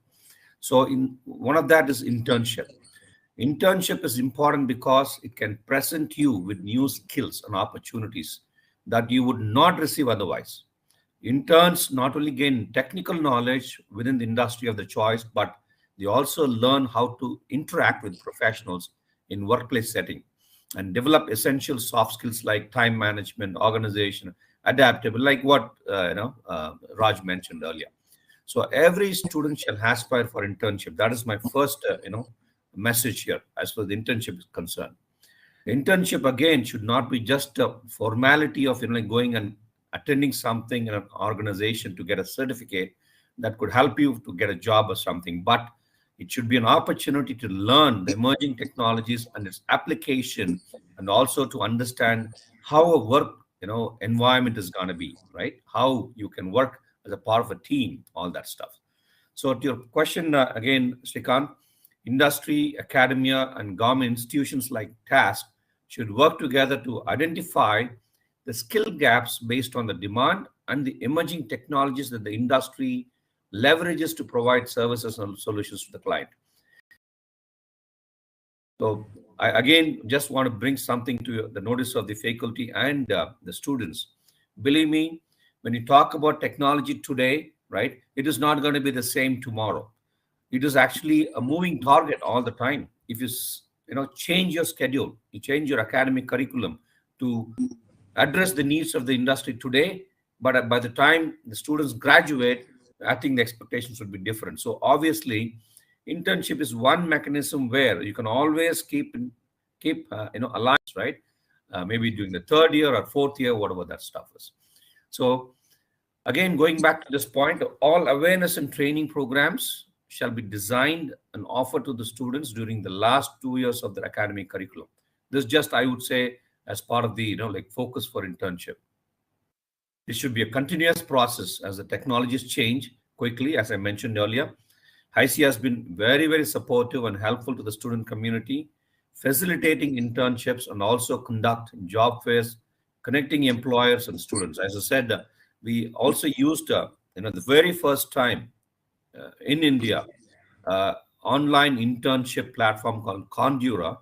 So in one of that is internship. Internship is important because it can present you with new skills and opportunities that you would not receive otherwise. Interns not only gain technical knowledge within the industry of the choice, but they also learn how to interact with professionals in workplace setting and develop essential soft skills like time management, organization, adaptable, like what Raj mentioned earlier. So every student shall aspire for internship. That is my first, message here as far as the internship is concerned. Internship again should not be just a formality of going and attending something in an organization to get a certificate that could help you to get a job or something, but it should be an opportunity to learn the emerging technologies and its application, and also to understand how a work environment is going to be, right? How you can work as a part of a team, all that stuff. So to your question again, Srikanth, industry, academia, and government institutions like TASK should work together to identify the skill gaps based on the demand and the emerging technologies that the industry leverages to provide services and solutions to the client. So I again just want to bring something to the notice of the faculty and the students. Believe me, when you talk about technology today, right, it is not going to be the same tomorrow. It is actually a moving target all the time. If you change your schedule, you change your academic curriculum to address the needs of the industry today, but by the time the students graduate, I think the expectations would be different. So obviously, internship is one mechanism where you can always keep aligned, right? Maybe during the third year or fourth year, whatever that stuff is. So again, going back to this point, all awareness and training programs shall be designed and offered to the students during the last 2 years of their academic curriculum. This just, I would say, as part of the focus for internship. It should be a continuous process as the technologies change quickly, as I mentioned earlier. HYSEA has been very, very supportive and helpful to the student community, facilitating internships and also conduct job fairs, connecting employers and students. As I said, we also used, the very first time in India, online internship platform called Condura,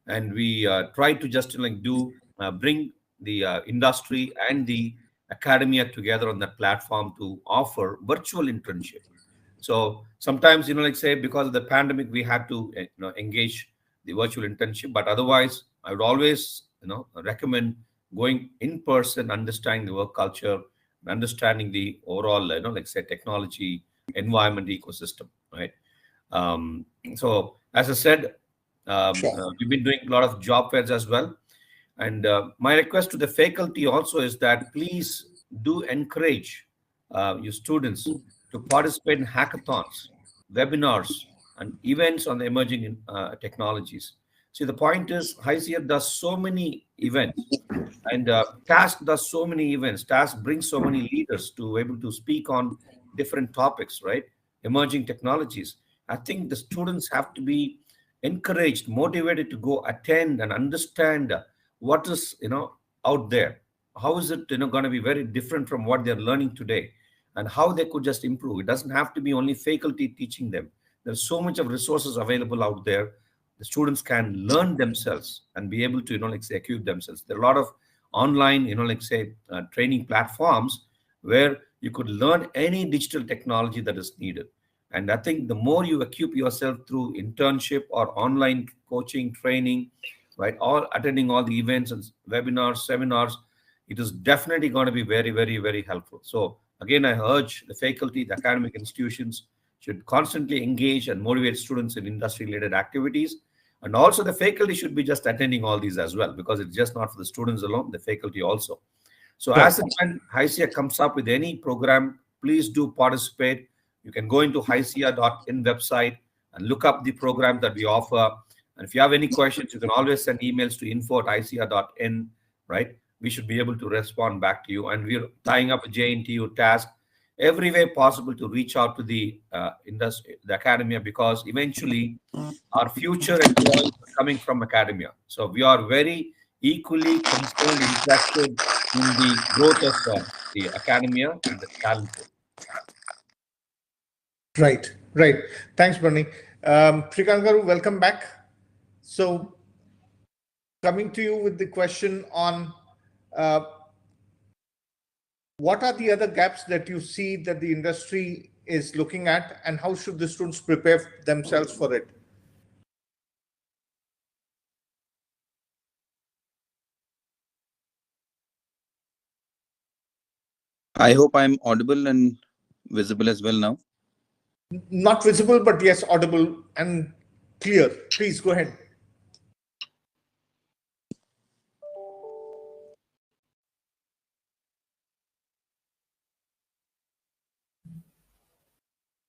and we tried to just bring the industry and the academia together on that platform to offer virtual internship. So sometimes, because of the pandemic, we had to engage the virtual internship, but otherwise I would always recommend going in person, understanding the work culture, understanding the overall technology environment ecosystem, right? So as I said, we've been doing a lot of job fairs as well. And my request to the faculty also is that please do encourage your students to participate in hackathons, webinars, and events on the emerging technologies. See, the point is, HYSEA does so many events, and TASK does so many events. TASK brings so many leaders to able to speak on different topics, right? Emerging technologies. I think the students have to be encouraged, motivated to go attend and understand what is out there. How is it going to be very different from what they're learning today? and how they could just improve. It doesn't have to be only faculty teaching them. There's so much of resources available out there. The students can learn themselves and be able to, like say, equip themselves. There are a lot of online, like say, training platforms where you could learn any digital technology that is needed. And I think the more you equip yourself through internship or online coaching, training, right, or attending all the events and webinars, seminars, it is definitely going to be very, very, very helpful. So again, I urge the faculty, the academic institutions should constantly engage and motivate students in industry-related activities. And also the faculty should be just attending all these as well, because it's just not for the students alone, the faculty also. So as and when HYSEA comes up with any program, please do participate. You can go into HYSEA.in website and look up the program that we offer. And if you have any questions, you can always send emails to info@HYSEA.in, right? We should be able to respond back to you. And we're tying up a JNTU task every way possible to reach out to the industry, the academia, because eventually our future employees are coming from academia. So we are very equally concerned, interested in the growth of the academia and the talent pool. Right, right. Thanks, Bernie. Srikan Garu, welcome back. So coming to you with the question on what are the other gaps that you see that the industry is looking at, and how should the students prepare themselves for it? I hope I'm audible and visible as well now. Not visible, but yes, audible and clear. Please go ahead.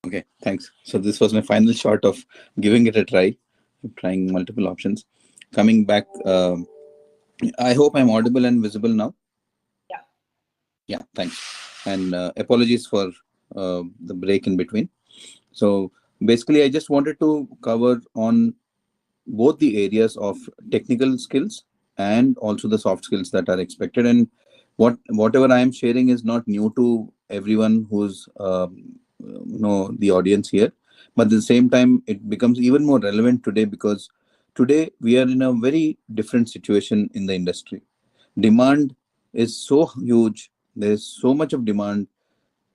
Okay, thanks. So this was my final shot of giving it a try, trying multiple options. Coming back, I hope I'm audible and visible now. Yeah. Yeah, thanks. And apologies for the break in between. So basically, I just wanted to cover on both the areas of technical skills and also the soft skills that are expected. And whatever I am sharing is not new to everyone who's the audience here, but at the same time it becomes even more relevant today, because today we are in a very different situation in the industry. Demand is so huge, there's so much of demand,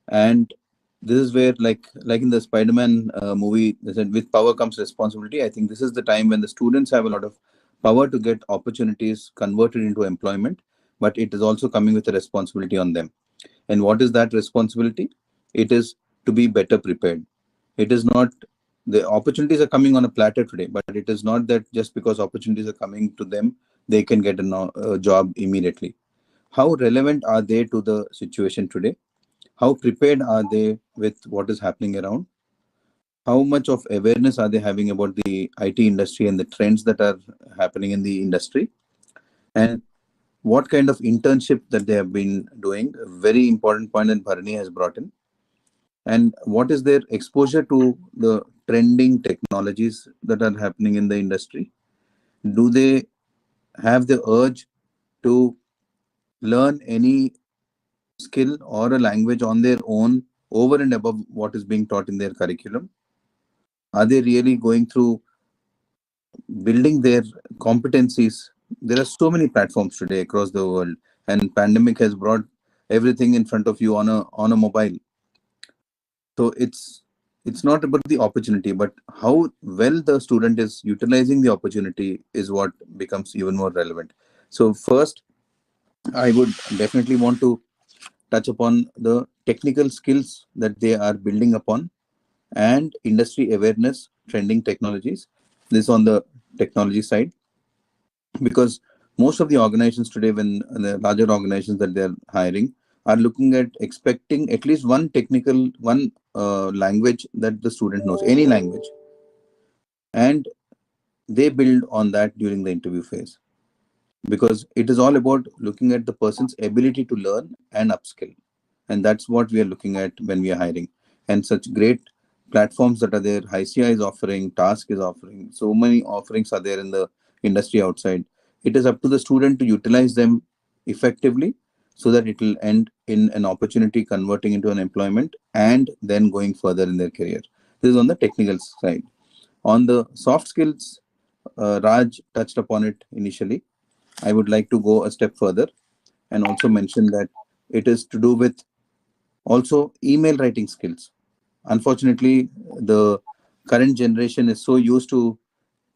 and this is where like in the Spider-Man movie, they said with power comes responsibility. I think this is the time when the students have a lot of power to get opportunities converted into employment, but it is also coming with a responsibility on them. And what is that responsibility? It is to be better prepared. It is not, the opportunities are coming on a platter today, but it is not that just because opportunities are coming to them, they can get a job immediately. How relevant are they to the situation today? How prepared are they with what is happening around? How much of awareness are they having about the IT industry and the trends that are happening in the industry? And what kind of internship that they have been doing? A very important point that Bharani has brought in. And what is their exposure to the trending technologies that are happening in the industry? Do they have the urge to learn any skill or a language on their own over and above what is being taught in their curriculum? Are they really going through building their competencies? There are so many platforms today across the world, and pandemic has brought everything in front of you on a mobile. So it's not about the opportunity, but how well the student is utilizing the opportunity is what becomes even more relevant. So first, I would definitely want to touch upon the technical skills that they are building upon and industry awareness, trending technologies. This on the technology side, because most of the organizations today, when the larger organizations that they're hiring, are looking at expecting at least one technical, language that the student knows, any language. And they build on that during the interview phase, because it is all about looking at the person's ability to learn and upskill. And that's what we are looking at when we are hiring. And such great platforms that are there, HYSEA is offering, TASK is offering, so many offerings are there in the industry outside. It is up to the student to utilize them effectively so that it will end in an opportunity converting into an employment and then going further in their career. This is on the technical side. On the soft skills, Raj touched upon it initially. I would like to go a step further and also mention that it is to do with also email writing skills. Unfortunately, the current generation is so used to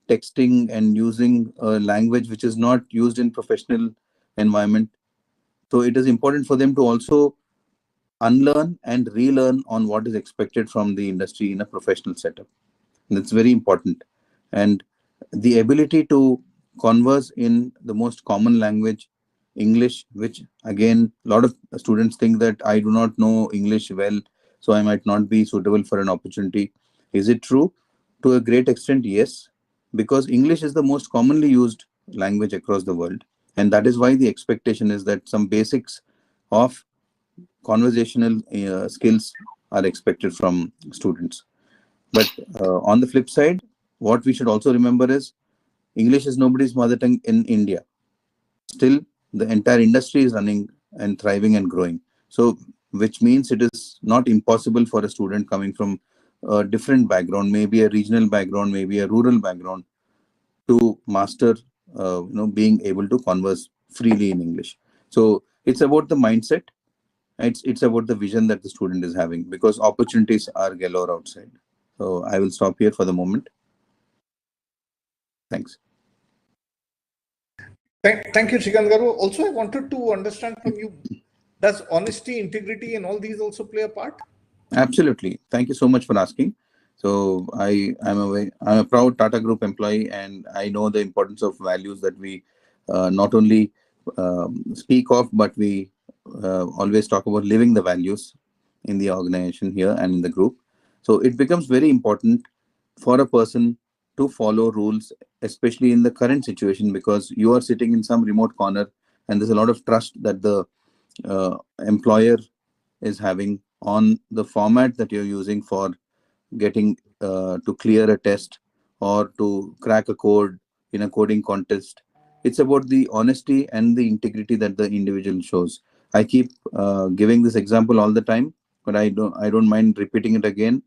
texting and using a language which is not used in professional environment. So it is important for them to also unlearn and relearn on what is expected from the industry in a professional setup. That's very important. And the ability to converse in the most common language, English, which again, a lot of students think that I do not know English well, so I might not be suitable for an opportunity. Is it true? To a great extent, yes, because English is the most commonly used language across the world. And that is why the expectation is that some basics of conversational skills are expected from students. But on the flip side, what we should also remember is English is nobody's mother tongue in India. Still, the entire industry is running and thriving and growing. So, which means it is not impossible for a student coming from a different background, maybe a regional background, maybe a rural background, to master, being able to converse freely in English. So, it's about the mindset. It's about the vision that the student is having, because opportunities are galore outside. So I will stop here for the moment. Thanks. Thank you, Srikan Garu. Also, I wanted to understand from you, does honesty, integrity, and all these also play a part? Absolutely. Thank you so much for asking. So I'm a proud Tata Group employee, and I know the importance of values that we not only speak of, but we always talk about living the values in the organization here and in the group. So it becomes very important for a person to follow rules, especially in the current situation, because you are sitting in some remote corner and there's a lot of trust that the employer is having on the format that you're using for getting to clear a test or to crack a code in a coding contest. It's about the honesty and the integrity that the individual shows. I keep giving this example all the time, but I don't mind repeating it again.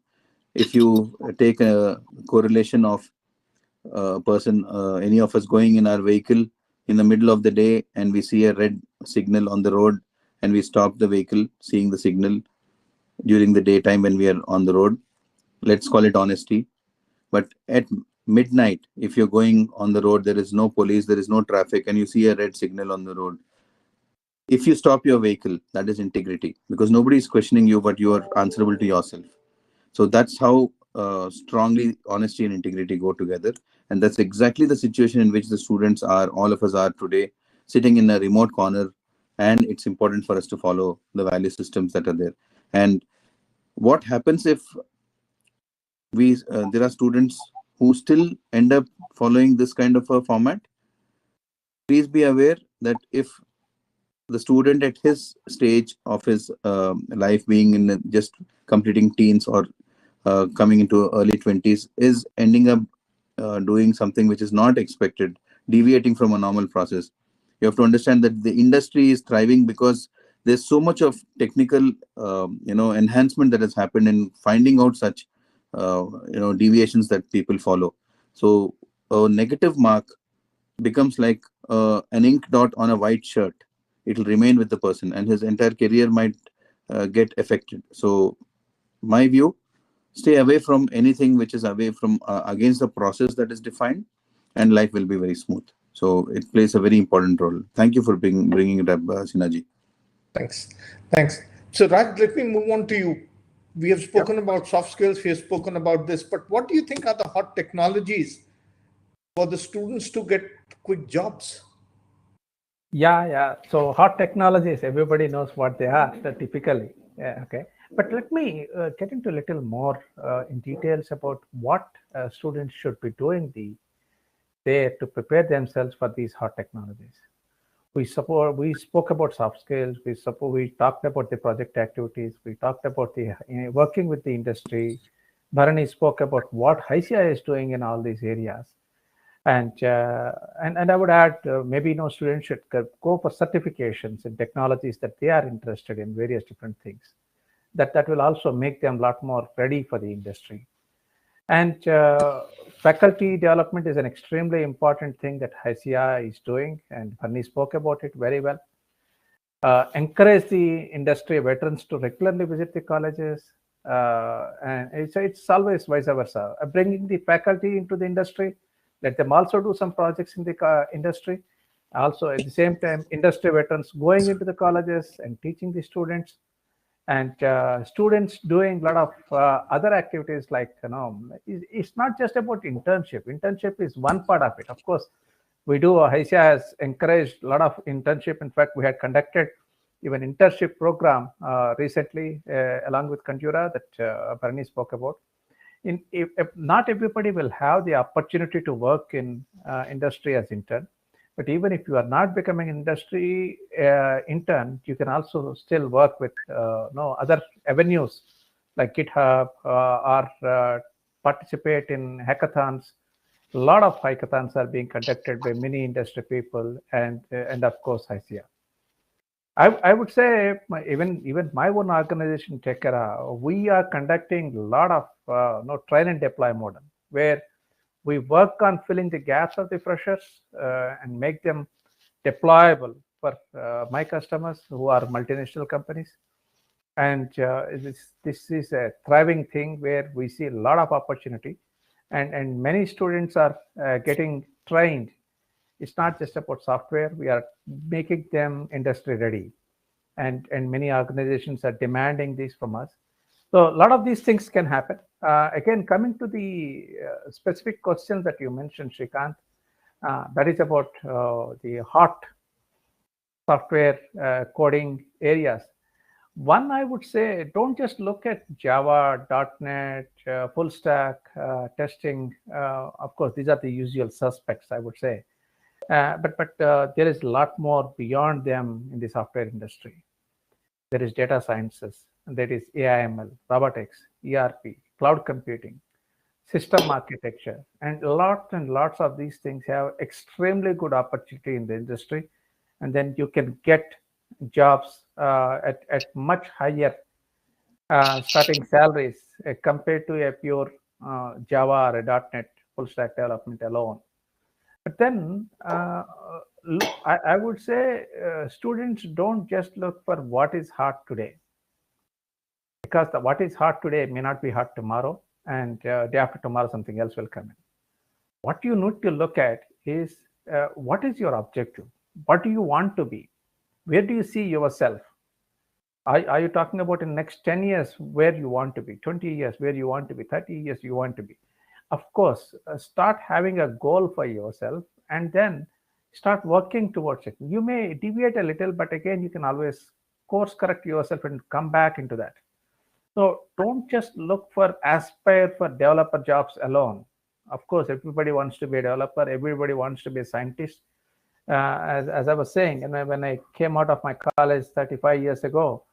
If you take a correlation of a person, any of us going in our vehicle in the middle of the day, and we see a red signal on the road, and we stop the vehicle seeing the signal during the daytime when we are on the road, let's call it honesty. But at midnight, if you're going on the road, there is no police, there is no traffic, and you see a red signal on the road, if you stop your vehicle, that is integrity, because nobody is questioning you, but you are answerable to yourself. So that's how strongly honesty and integrity go together. And that's exactly the situation in which the students are, all of us are today, sitting in a remote corner. And it's important for us to follow the value systems that are there. And what happens if there are students who still end up following this kind of a format? Please be aware that if the student at his stage of his life, being in just completing teens or coming into early 20s, is ending up doing something which is not expected, deviating from a normal process, you have to understand that the industry is thriving because there's so much of technical enhancement that has happened in finding out such deviations that people follow. So a negative mark becomes like an ink dot on a white shirt. It will remain with the person and his entire career might get affected. So my view, stay away from anything which is away from against the process that is defined, and life will be very smooth. So it plays a very important role. Thank you for bringing it up, Sinaji. Thanks. So Raj, let me move on to you. We have spoken about soft skills, we have spoken about this, but what do you think are the hot technologies for the students to get quick jobs? Yeah. So hot technologies, everybody knows what they are typically. Yeah, okay. But let me get into a little more in details about what students should be doing there to prepare themselves for these hot technologies. We spoke about soft skills. We talked about the project activities. We talked about the working with the industry. Bharani spoke about what HYSEA is doing in all these areas. And I would add, maybe students should go for certifications in technologies that they are interested in, various different things. That will also make them a lot more ready for the industry. And faculty development is an extremely important thing that HYSEA is doing, and Fanny spoke about it very well. Encourage the industry veterans to regularly visit the colleges, and it's always vice versa. Bringing the faculty into the industry, let them also do some projects in the industry. Also, at the same time, industry veterans going into the colleges and teaching the students, and students doing a lot of other activities like, it's not just about internship. Internship is one part of it. Of course, we do. HYSEA has encouraged a lot of internship. In fact, we had conducted even internship program recently along with Kanjura that Bharani spoke about. If not everybody will have the opportunity to work in industry as intern, but even if you are not becoming an industry intern, you can also still work with other avenues like GitHub or participate in hackathons. A lot of hackathons are being conducted by many industry people, and of course HYSEA. I would say even my own organization, Tekara, we are conducting a lot of train and deploy model, where we work on filling the gaps of the freshers and make them deployable for my customers who are multinational companies. And this is a thriving thing where we see a lot of opportunity, and many students are getting trained. It's not just about software. We are making them industry ready, and many organizations are demanding this from us. So a lot of these things can happen. Again, coming to the specific questions that you mentioned, Srikanth, that is about the hot software coding areas. One, I would say, don't just look at Java, .NET, full stack, testing. Of course, these are the usual suspects, I would say. But there is a lot more beyond them in the software industry. There is data sciences, and there is AI/ML, robotics, ERP, cloud computing, system architecture, and lots of these things have extremely good opportunity in the industry. And then you can get jobs at much higher starting salaries compared to a pure Java or a .NET full stack development alone. But then I would say students don't just look for what is hot today, because what is hot today may not be hot tomorrow, and day after tomorrow something else will come in. What you need to look at is what is your objective? What do you want to be? Where do you see yourself? Are you talking about in the next 10 years where you want to be, 20 years where you want to be, 30 years you want to be? Of course, start having a goal for yourself and then start working towards it. You may deviate a little, but again, you can always course correct yourself and come back into that. So don't just look for aspire for developer jobs alone. Of course, everybody wants to be a developer. Everybody wants to be a scientist. As I was saying, and when I came out of my college 35 years ago,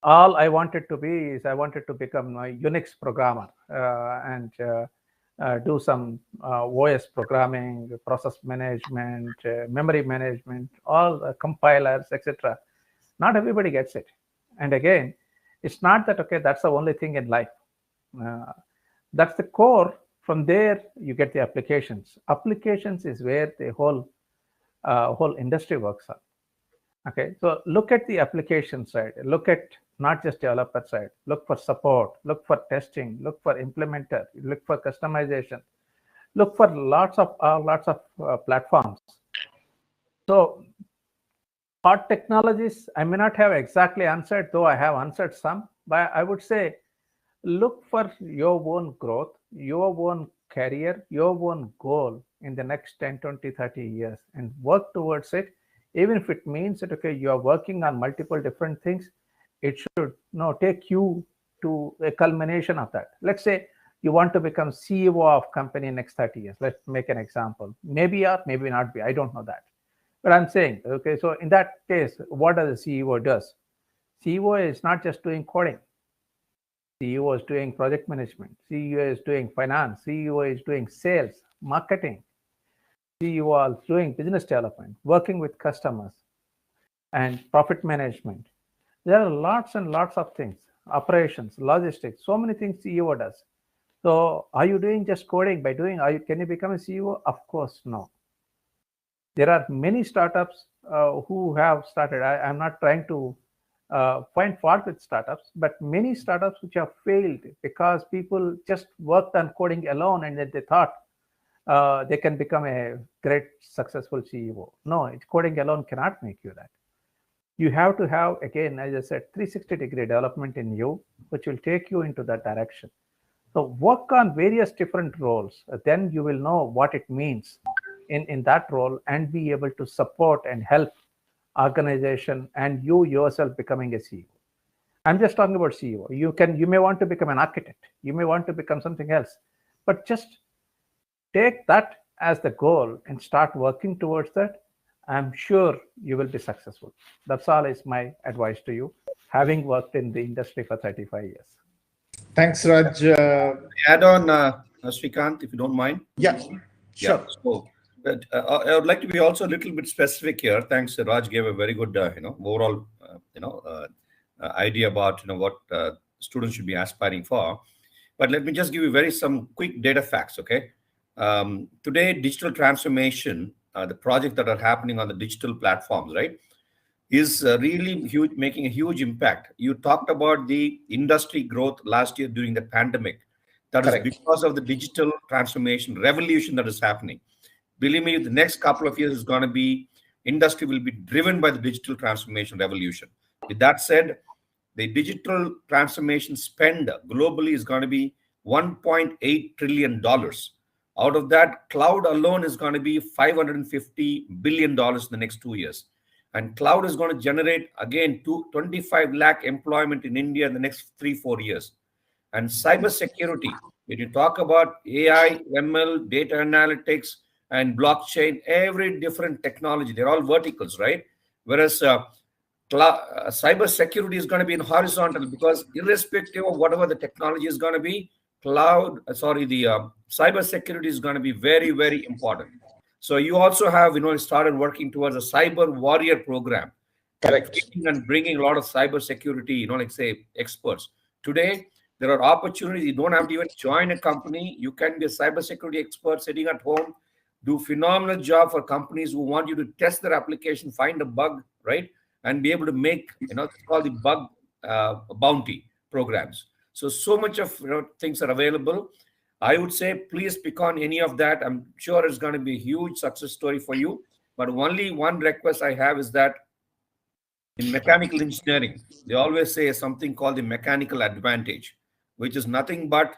all I wanted to be is I wanted to become a Unix programmer and do some OS programming, process management, memory management, all the compilers, etc. Not everybody gets it. And again, it's not that, okay, that's the only thing in life. That's the core. From there, you get the applications. Applications is where the whole industry works on. Okay, so look at the application side. Look at not just developer side. Look for support. Look for testing. Look for implementer. Look for customization. Look for lots of platforms. So hot technologies, I may not have exactly answered, though I have answered some. But I would say, look for your own growth, your own career, your own goal in the next 10, 20, 30 years, and work towards it. Even if it means that, okay, you are working on multiple different things, it should take you to a culmination of that. Let's say you want to become CEO of company in next 30 years. Let's make an example. Maybe or maybe not be. I don't know that. But I'm saying, okay, so in that case, what does the CEO does? CEO is not just doing coding. CEO is doing project management. CEO is doing finance. CEO is doing sales, marketing, CEOs doing business development, working with customers, and profit management. There are lots and lots of things, operations, logistics, so many things CEO does. So are you doing just coding by doing, can you become a CEO? Of course, no. There are many startups who have started. I'm not trying to find fault with startups, but many startups which have failed because people just worked on coding alone and then they thought they can become a great successful CEO. No, coding alone cannot make you that. You have to have, again, as I said, 360-degree development in you, which will take you into that direction. So work on various different roles. Then you will know what it means in that role and be able to support and help organization and you yourself becoming a CEO. I'm just talking about CEO. You may want to become an architect. You may want to become something else, but just take that as the goal and start working towards that. I'm sure you will be successful. That's all is my advice to you, having worked in the industry for 35 years. Thanks, Raj. Add on, Srikant, if you don't mind. Yeah, sure. Yeah. So, I would like to be also a little bit specific here. Thanks, Raj gave a very good, overall, idea about what students should be aspiring for. But let me just give you some quick data facts. Okay. Today, digital transformation, the projects that are happening on the digital platforms, right, is really huge, making a huge impact. You talked about the industry growth last year during the pandemic. That Correct. Is because of the digital transformation revolution that is happening. Believe me, the next couple of years is going to be, industry will be driven by the digital transformation revolution. With that said, the digital transformation spend globally is going to be $1.8 trillion. Out of that, cloud alone is going to be $550 billion in the next 2 years. And cloud is going to generate, again, 25 lakh employment in India in the next 3-4 years. And cybersecurity, when you talk about AI, ML, data analytics, and blockchain, every different technology, they're all verticals, right? Whereas cybersecurity is going to be in horizontal, because irrespective of whatever the technology is going to be, cybersecurity is going to be very, very important. So you also have, started working towards a cyber warrior program. Correct. And bringing a lot of cybersecurity, experts. Today, there are opportunities. You don't have to even join a company. You can be a cybersecurity expert sitting at home, do phenomenal job for companies who want you to test their application, find a bug, right? And be able to make, it's called the bug bounty programs. So much of things are available. I would say, please pick on any of that. I'm sure it's going to be a huge success story for you. But only one request I have is that in mechanical engineering, they always say something called the mechanical advantage, which is nothing but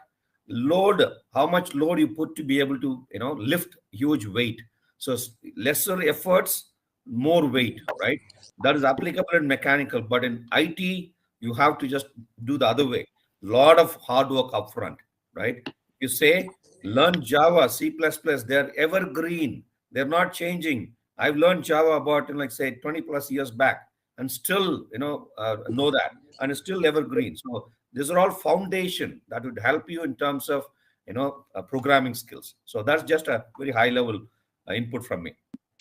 load, how much load you put to be able to, lift huge weight. So lesser efforts, more weight, right? That is applicable in mechanical, but in IT, you have to just do the other way. Lot of hard work upfront, right? You say, learn Java, C++, they're evergreen. They're not changing. I've learned Java about, 20 plus years back, and still, know that, and it's still evergreen. So these are all foundation that would help you in terms of, programming skills. So that's just a very high level input from me.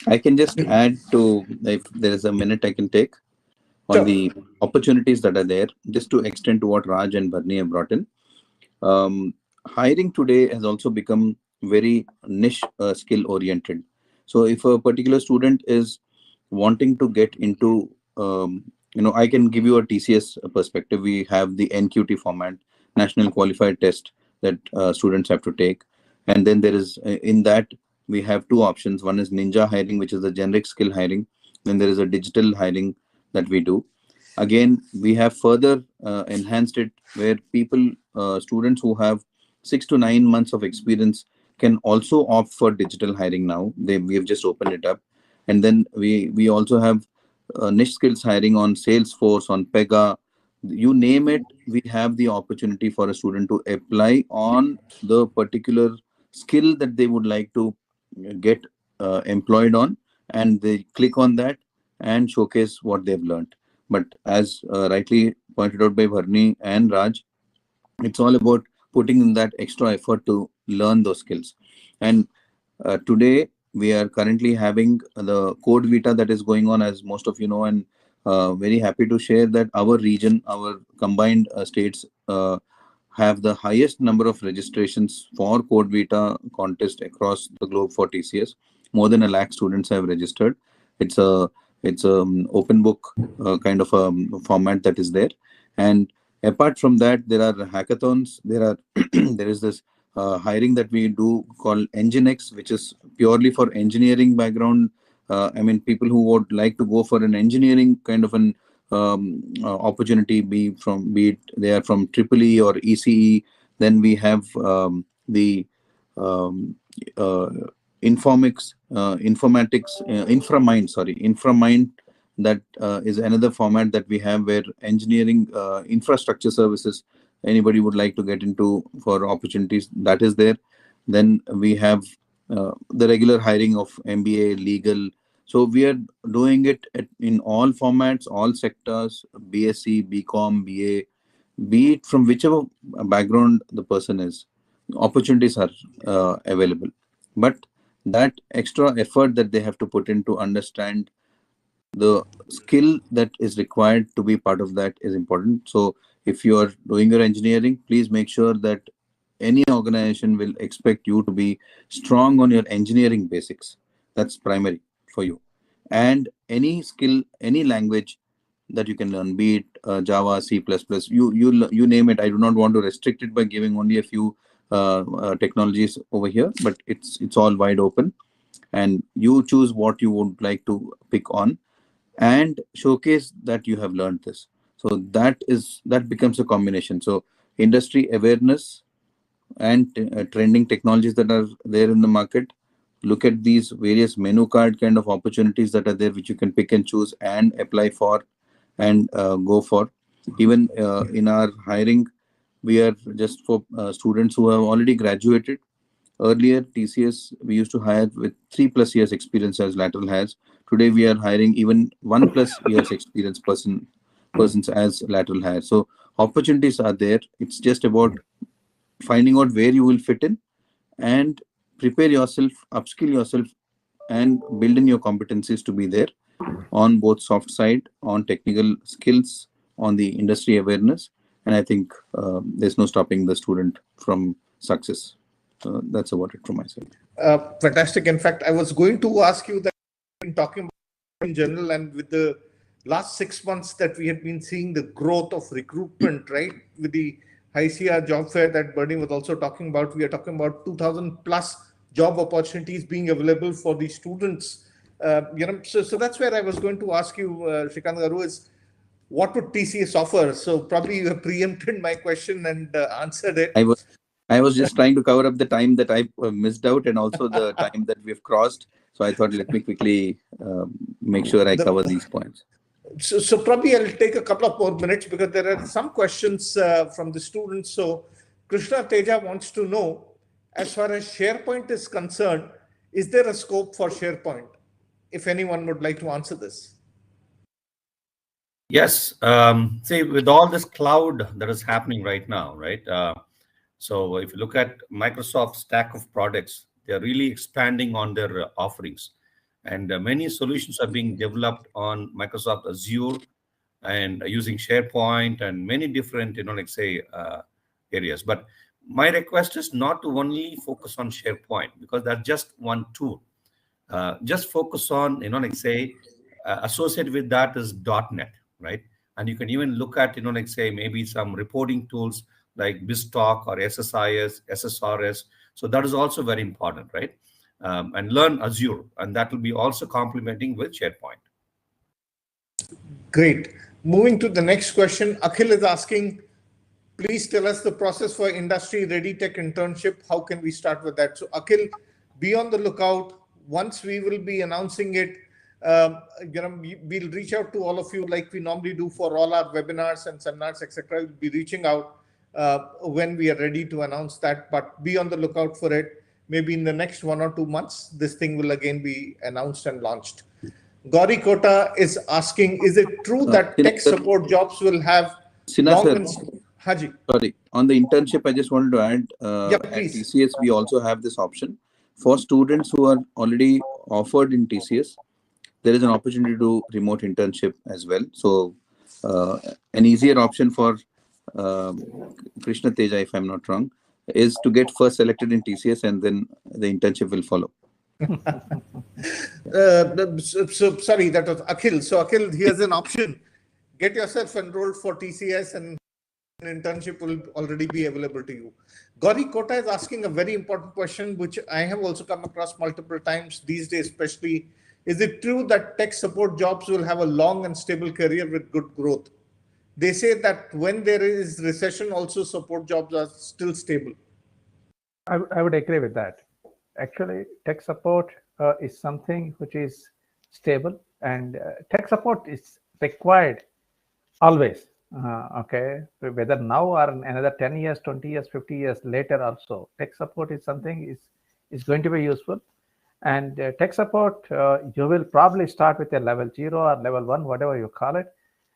I can just add to, if there is a minute I can take on the opportunities that are there, just to extend to what Raj and Bharni have brought in. Hiring today has also become very niche skill oriented. So if a particular student is wanting to get into, I can give you a TCS perspective. We have the NQT format, National Qualified Test, that students have to take. And then there is, in that, we have two options. One is Ninja hiring, which is the generic skill hiring. Then there is a digital hiring that we do. Again, we have further enhanced it, where people, students who have 6 to 9 months of experience can also opt for digital hiring now. We have just opened it up. And then we also have niche skills hiring on Salesforce, on Pega. You name it, we have the opportunity for a student to apply on the particular skill that they would like to get employed on, and they click on that and showcase what they've learned. But as rightly pointed out by Bharni and Raj, it's all about putting in that extra effort to learn those skills. And Today, we are currently having the Code Vita that is going on, as most of you know, and very happy to share that our region, our combined states, have the highest number of registrations for Code Vita contest across the globe for TCS. More than 1 lakh students have registered. It's a open book kind of a format that is there. And apart from that, there are hackathons. There is this hiring that we do called NGINX, which is purely for engineering background. I mean, people who would like to go for an engineering kind of an opportunity, be it they are from EEE or ECE. Then we have the informatics, Inframind. That is another format that we have where engineering infrastructure services, anybody would like to get into for opportunities, that is there. Then we have the regular hiring of MBA, legal. So we are doing it in all formats, all sectors, BSc, BCom, BA, be it from whichever background the person is. Opportunities are available. But that extra effort that they have to put in to understand the skill that is required to be part of that is important. So if you are doing your engineering, please make sure that any organization will expect you to be strong on your engineering basics. That's primary for you. And any skill, any language that you can learn, be it Java, C++, you name it. I do not want to restrict it by giving only a few technologies over here, but it's all wide open, and you choose what you would like to pick on and showcase that you have learned this. So that becomes a combination. So industry awareness and trending technologies that are there in the market. Look at these various menu card kind of opportunities that are there, which you can pick and choose and apply for and go for. Even in our hiring, we are just for students who have already graduated. Earlier, TCS, we used to hire with 3+ years experience as lateral hires. Today, we are hiring even 1+ years experience persons as lateral hires. So opportunities are there. It's just about finding out where you will fit in and prepare yourself, upskill yourself, and build in your competencies to be there on both soft side, on technical skills, on the industry awareness. And I think there's no stopping the student from success. That's about it from my side. Fantastic. In fact, I was going to ask you that in talking about in general, and with the last 6 months that we have been seeing the growth of recruitment, right? With the HYSEA job fair that Bernie was also talking about, we are talking about 2,000+ job opportunities being available for the students. So that's where I was going to ask you, Srikan Garu, is what would TCS offer? So probably you have preempted my question and answered it. I was just trying to cover up the time that I missed out and also the time that we've crossed. So I thought, let me quickly make sure I cover these points. So probably I'll take a couple of more minutes because there are some questions from the students. So Krishna Teja wants to know, as far as SharePoint is concerned, is there a scope for SharePoint? If anyone would like to answer this. Yes. See, with all this cloud that is happening right now, right? So if you look at Microsoft's stack of products, they're really expanding on their offerings. And many solutions are being developed on Microsoft Azure and using SharePoint and many different, areas. But my request is not to only focus on SharePoint, because that's just one tool. Just focus on, associated with that is .NET, right? And you can even look at, maybe some reporting tools like BizTalk or SSIS, SSRS. So that is also very important, right? And learn Azure, and that will be also complementing with SharePoint. Great. Moving to the next question, Akhil is asking, please tell us the process for industry ready tech internship. How can we start with that? So Akhil, be on the lookout. Once we will be announcing it, we'll reach out to all of you like we normally do for all our webinars and seminars, etc. We'll be reaching out when we are ready to announce that, but be on the lookout for it. Maybe in the next 1 or 2 months, this thing will again be announced and launched. Gauri Kota is asking, is it true that tech support jobs will have Haji. Sorry, on the internship, I just wanted to add, at TCS, we also have this option for students who are already offered in TCS, there is an opportunity to do remote internship as well. So an easier option for Krishna Teja, if I'm not wrong, is to get first selected in TCS and then the internship will follow. Sorry, that was Akhil. So Akhil, here's an option. Get yourself enrolled for TCS and an internship will already be available to you. Gauri Kota is asking a very important question, which I have also come across multiple times these days, especially. Is it true that tech support jobs will have a long and stable career with good growth? They say that when there is recession, also support jobs are still stable. I would agree with that. Actually, tech support is something which is stable, and tech support is required always. Okay, whether now or another 10 years, 20 years, 50 years later also, tech support is something is going to be useful. And tech support, you will probably start with a level 0 or level 1, whatever you call it,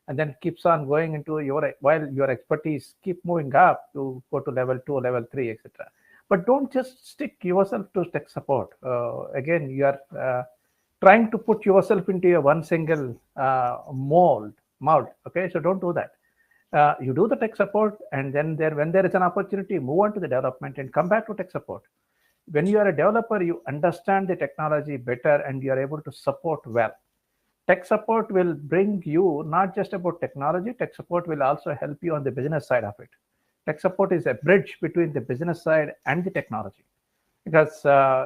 and then keeps on going into while your expertise keep moving up to go to level 2, level 3, etc. But don't just stick yourself to tech support. Again, you are trying to put yourself into a one single mold. Okay, so don't do that. You do the tech support, and then when there is an opportunity, move on to the development and come back to tech support. When you are a developer, you understand the technology better and you are able to support well. Tech support will bring you not just about technology. Tech support will also help you on the business side of it. Tech support is a bridge between the business side and the technology, because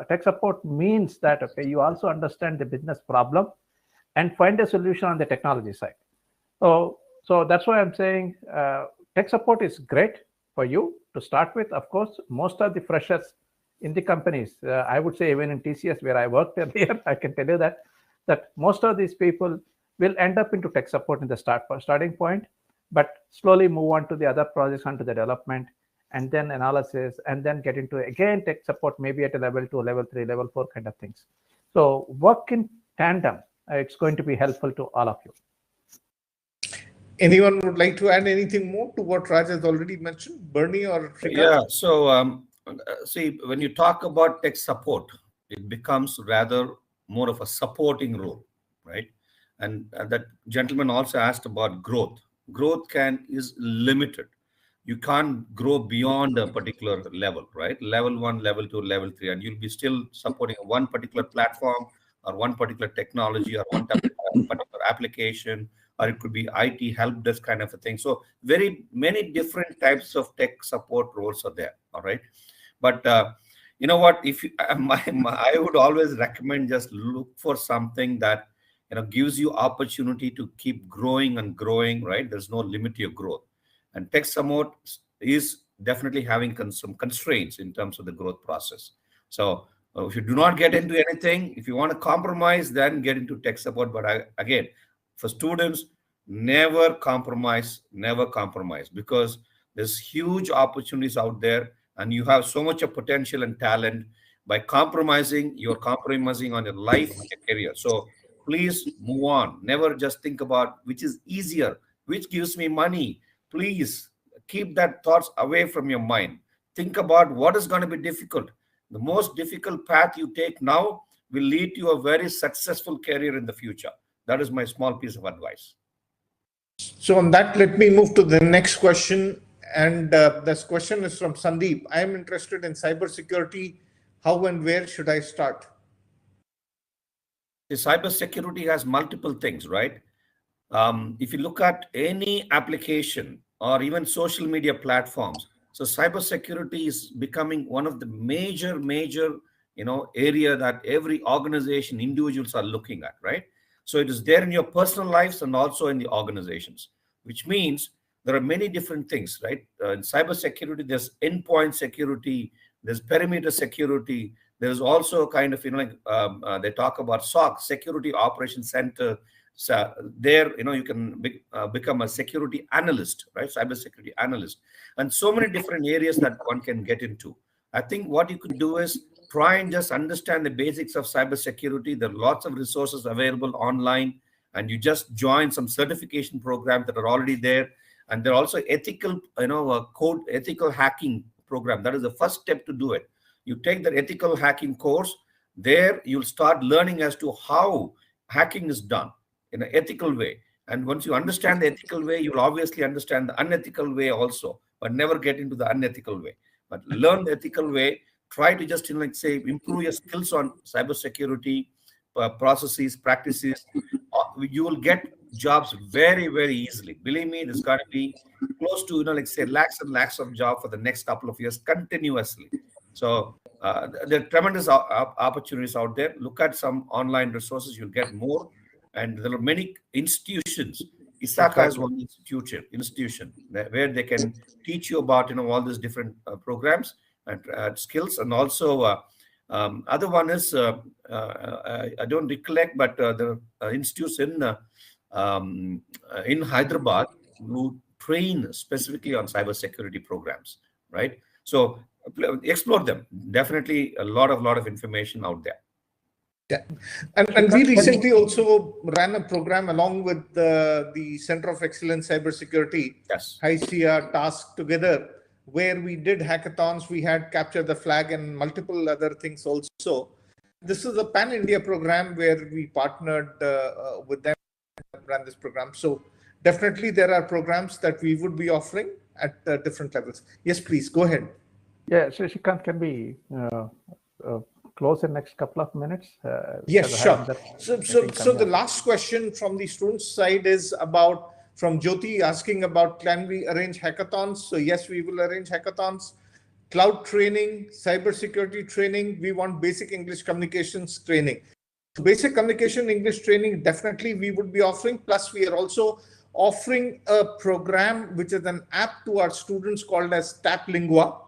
tech support means that, okay, you also understand the business problem and find a solution on the technology side. So that's why I'm saying tech support is great for you to start with. Of course, most of the freshers in the companies, I would say even in TCS where I worked earlier, I can tell you that most of these people will end up into tech support in the starting point, but slowly move on to the other projects, onto the development, and then analysis, and then get into, again, tech support, maybe at a level 2, level 3, level 4 kind of things. So work in tandem. It's going to be helpful to all of you. Anyone would like to add anything more to what Raj has already mentioned? Bernie or Srikan? Yeah, so see, when you talk about tech support, it becomes rather more of a supporting role, right? And that gentleman also asked about growth. Growth is limited. You can't grow beyond a particular level, right? Level 1, level 2, level 3, and you'll be still supporting one particular platform or one particular technology or one particular application, or it could be IT help desk kind of a thing. So very many different types of tech support roles are there, all right? But you know what? If you, I would always recommend just look for something that gives you opportunity to keep growing and growing, right? There's no limit to your growth. And tech support is definitely having some constraints in terms of the growth process. So if you do not get into anything, if you want to compromise, then get into tech support. But again, for students, never compromise, because there's huge opportunities out there and you have so much of potential and talent. By compromising, you're compromising on your life and your career. So please move on. Never just think about which is easier, which gives me money. Please keep that thoughts away from your mind. Think about what is going to be difficult. The most difficult path you take now will lead to a very successful career in the future. That is my small piece of advice. So on that, let me move to the next question. And this question is from Sandeep. I am interested in cybersecurity. How and where should I start? The cybersecurity has multiple things, right? If you look at any application or even social media platforms, so cybersecurity is becoming one of the major area that every organization, individuals are looking at, right? So it is there in your personal lives and also in the organizations, which means there are many different things, right? In cybersecurity, there's endpoint security, there's perimeter security. There's also kind of, they talk about SOC, Security Operations Center. So there, you can become a security analyst, right? Cybersecurity analyst. And so many different areas that one can get into. I think what you could do is try and just understand the basics of cybersecurity. There are lots of resources available online, and you just join some certification programs that are already there. And there are also ethical, ethical hacking program. That is the first step to do it. You take the ethical hacking course. There you'll start learning as to how hacking is done in an ethical way. And once you understand the ethical way, you'll obviously understand the unethical way also, but never get into the unethical way. But learn the ethical way. Try to just, like say, improve your skills on cybersecurity, processes, practices. You will get jobs very, very easily. Believe me, there's going to be close to, like say, lakhs and lakhs of jobs for the next couple of years continuously. So there are tremendous opportunities out there. Look at some online resources, you'll get more. And there are many institutions. ISACA is one institution where they can teach you about all these different programs and skills. And also other one is I don't recollect, but the institutes in Hyderabad who train specifically on cybersecurity programs, right? So explore them. Definitely a lot of information out there. Yeah, and we recently also ran a program along with the Center of Excellence Cybersecurity, yes, HYSEA, TASK together, where we did hackathons. We had Capture the Flag and multiple other things also. This is a pan-India program where we partnered with them and ran this program. So definitely there are programs that we would be offering at different levels. Yes, please go ahead. Yeah, so Srikanth, can we close in next couple of minutes? Yes, sure. So the last question from the students' side is about, from Jyoti, asking about, can we arrange hackathons? So yes, we will arrange hackathons. Cloud training, cybersecurity training. We want basic English communications training. Basic communication English training, definitely we would be offering. Plus, we are also offering a program which is an app to our students called as Tap Lingua.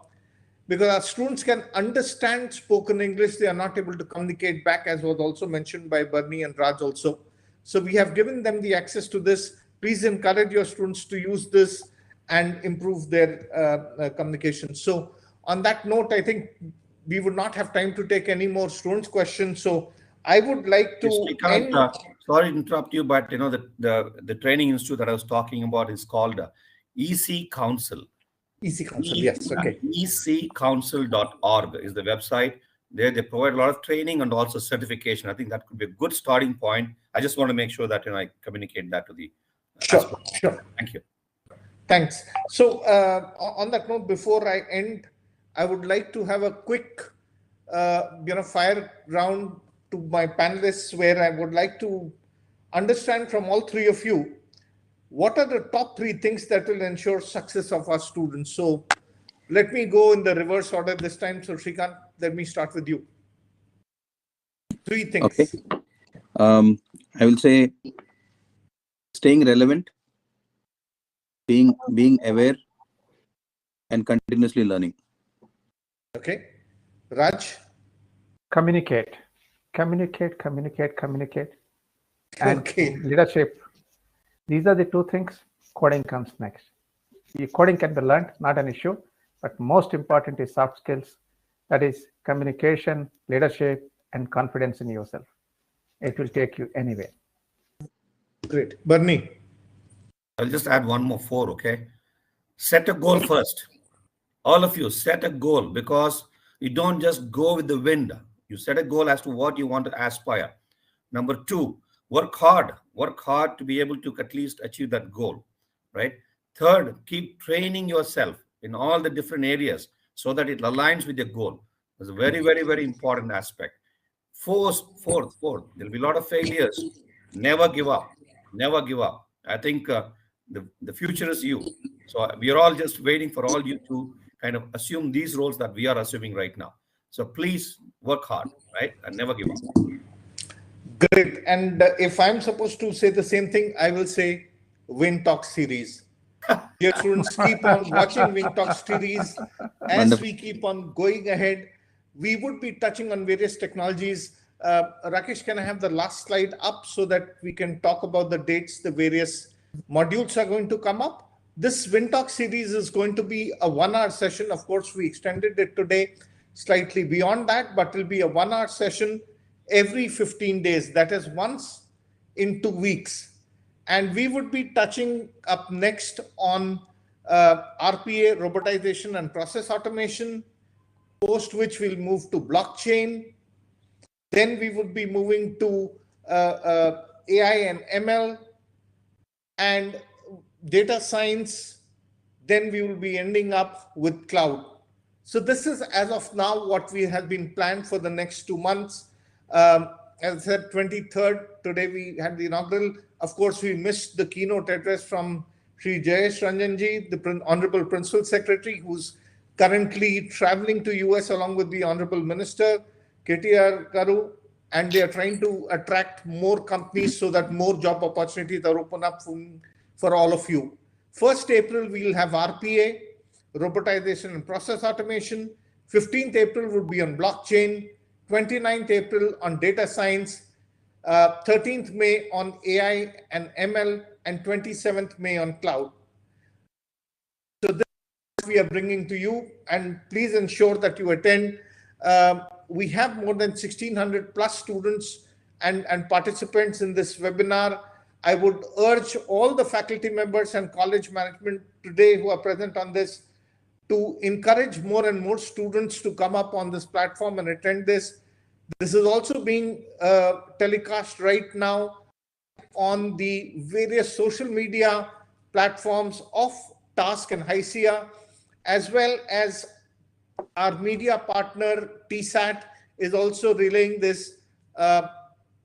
Because our students can understand spoken English, they are not able to communicate back, as was also mentioned by Bernie and Raj also. So we have given them the access to this. Please encourage your students to use this and improve their communication. So on that note, I think we would not have time to take any more students' questions. So I would like to end. Sorry to interrupt you, but the training institute that I was talking about is called EC Council. EC Council, yes, okay. ECCouncil.org is the website. There they provide a lot of training and also certification. I think that could be a good starting point. I just want to make sure that I communicate that to the Sure. Thank you. Thanks. So on that note, before I end, I would like to have a quick fire round to my panelists, where I would like to understand from all three of you, what are the top three things that will ensure success of our students? So let me go in the reverse order this time. So Srikanth, let me start with you. Three things. Okay. I will say staying relevant, being aware, and continuously learning. Okay. Raj? Communicate. And okay. Leadership. These are the two things. Coding comes next. Coding can be learned, not an issue, but most important is soft skills. That is communication, leadership, and confidence in yourself. It will take you anywhere. Great. Bernie? I'll just add one more 4, okay? Set a goal first. All of you, set a goal, because you don't just go with the wind. You set a goal as to what you want to aspire. Number 2, work hard to be able to at least achieve that goal, right? Third, keep training yourself in all the different areas so that it aligns with your goal. That's a very, very, very important aspect. Fourth, there'll be a lot of failures. Never give up. I think the future is you. So we are all just waiting for all you to kind of assume these roles that we are assuming right now. So please work hard, right? And never give up. Great. And if I'm supposed to say the same thing, I will say WINTalk Series. Dear students, keep on watching WINTalk Series. As Wonderful. we keep on going ahead, we would be touching on various technologies. Rakesh, can I have the last slide up so that we can talk about the dates the various modules are going to come up? This WINTalk Series is going to be a 1-hour session. Of course, we extended it today slightly beyond that, but it will be a 1-hour session every 15 days. That is once in 2 weeks. And we would be touching up next on RPA, robotization and process automation, post which we'll move to blockchain. Then we would be moving to AI and ML and data science. Then we will be ending up with cloud. So this is, as of now, what we have been planned for the next 2 months. As I said, 23rd, today we had the inaugural. Of course, we missed the keynote address from Sri Jayesh Ranjanji, the Honorable Principal Secretary, who's currently traveling to US along with the Honorable Minister, KTR Karu, and they are trying to attract more companies so that more job opportunities are open up for all of you. 1st April, we will have RPA, robotization and process automation. 15th April would be on blockchain. 29th April on data science. 13th May on AI and ML, and 27th May on cloud. So this is what we are bringing to you, and please ensure that you attend. We have more than 1,600 plus students and participants in this webinar. I would urge all the faculty members and college management today who are present on this to encourage more and more students to come up on this platform and attend this. This is also being telecast right now on the various social media platforms of TASK and HYSEA, as well as our media partner TSAT is also relaying this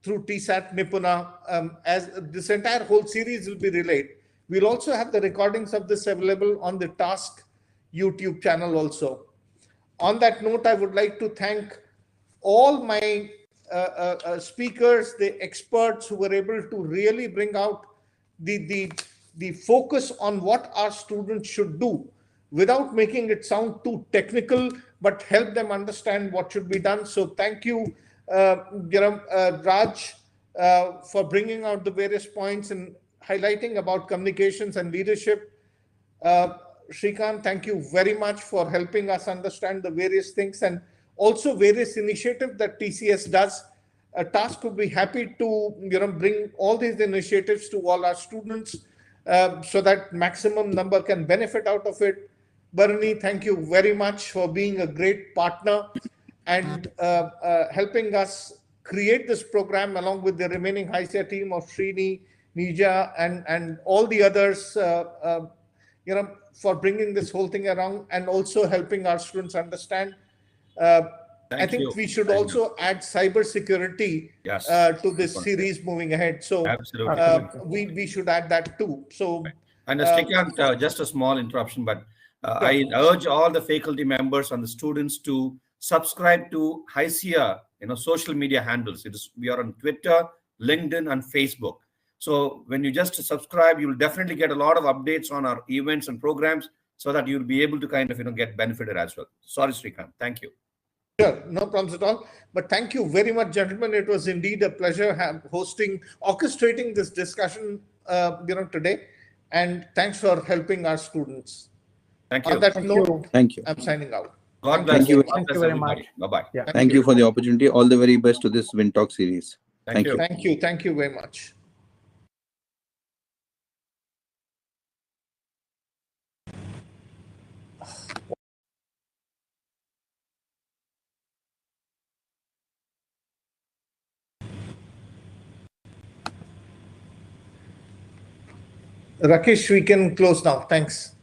through TSAT Nipuna, as this entire whole series will be relayed. We'll also have the recordings of this available on the TASK YouTube channel also. On that note, I would like to thank all my speakers, the experts who were able to really bring out the focus on what our students should do without making it sound too technical, but help them understand what should be done. So thank you, Raj, for bringing out the various points and highlighting about communications and leadership. Srikan, thank you very much for helping us understand the various things and also various initiatives that TCS does. TASK would be happy to bring all these initiatives to all our students so that maximum number can benefit out of it. Bharani, thank you very much for being a great partner and helping us create this program along with the remaining HYSEA team of Srini, Nija, and all the others, for bringing this whole thing around and also helping our students understand. I think we should also add cybersecurity to this series moving ahead. So we should add that too. So and Srikan, just a small interruption, but I urge all the faculty members and the students to subscribe to HYSEA, social media handles. We are on Twitter, LinkedIn, and Facebook. So when you just subscribe, you will definitely get a lot of updates on our events and programs, so that you'll be able to kind of get benefited as well. Sorry, Srikan. Thank you. Sure, no problems at all. But thank you very much, gentlemen. It was indeed a pleasure orchestrating this discussion, today. And thanks for helping our students. Thank you. On that note, thank you. I'm signing out. God bless you. Thank you very much. Bye-bye. Yeah. Thank you for the opportunity. All the very best to this WINTalk series. Thank you. Thank you. Thank you very much. Rakesh, we can close now. Thanks.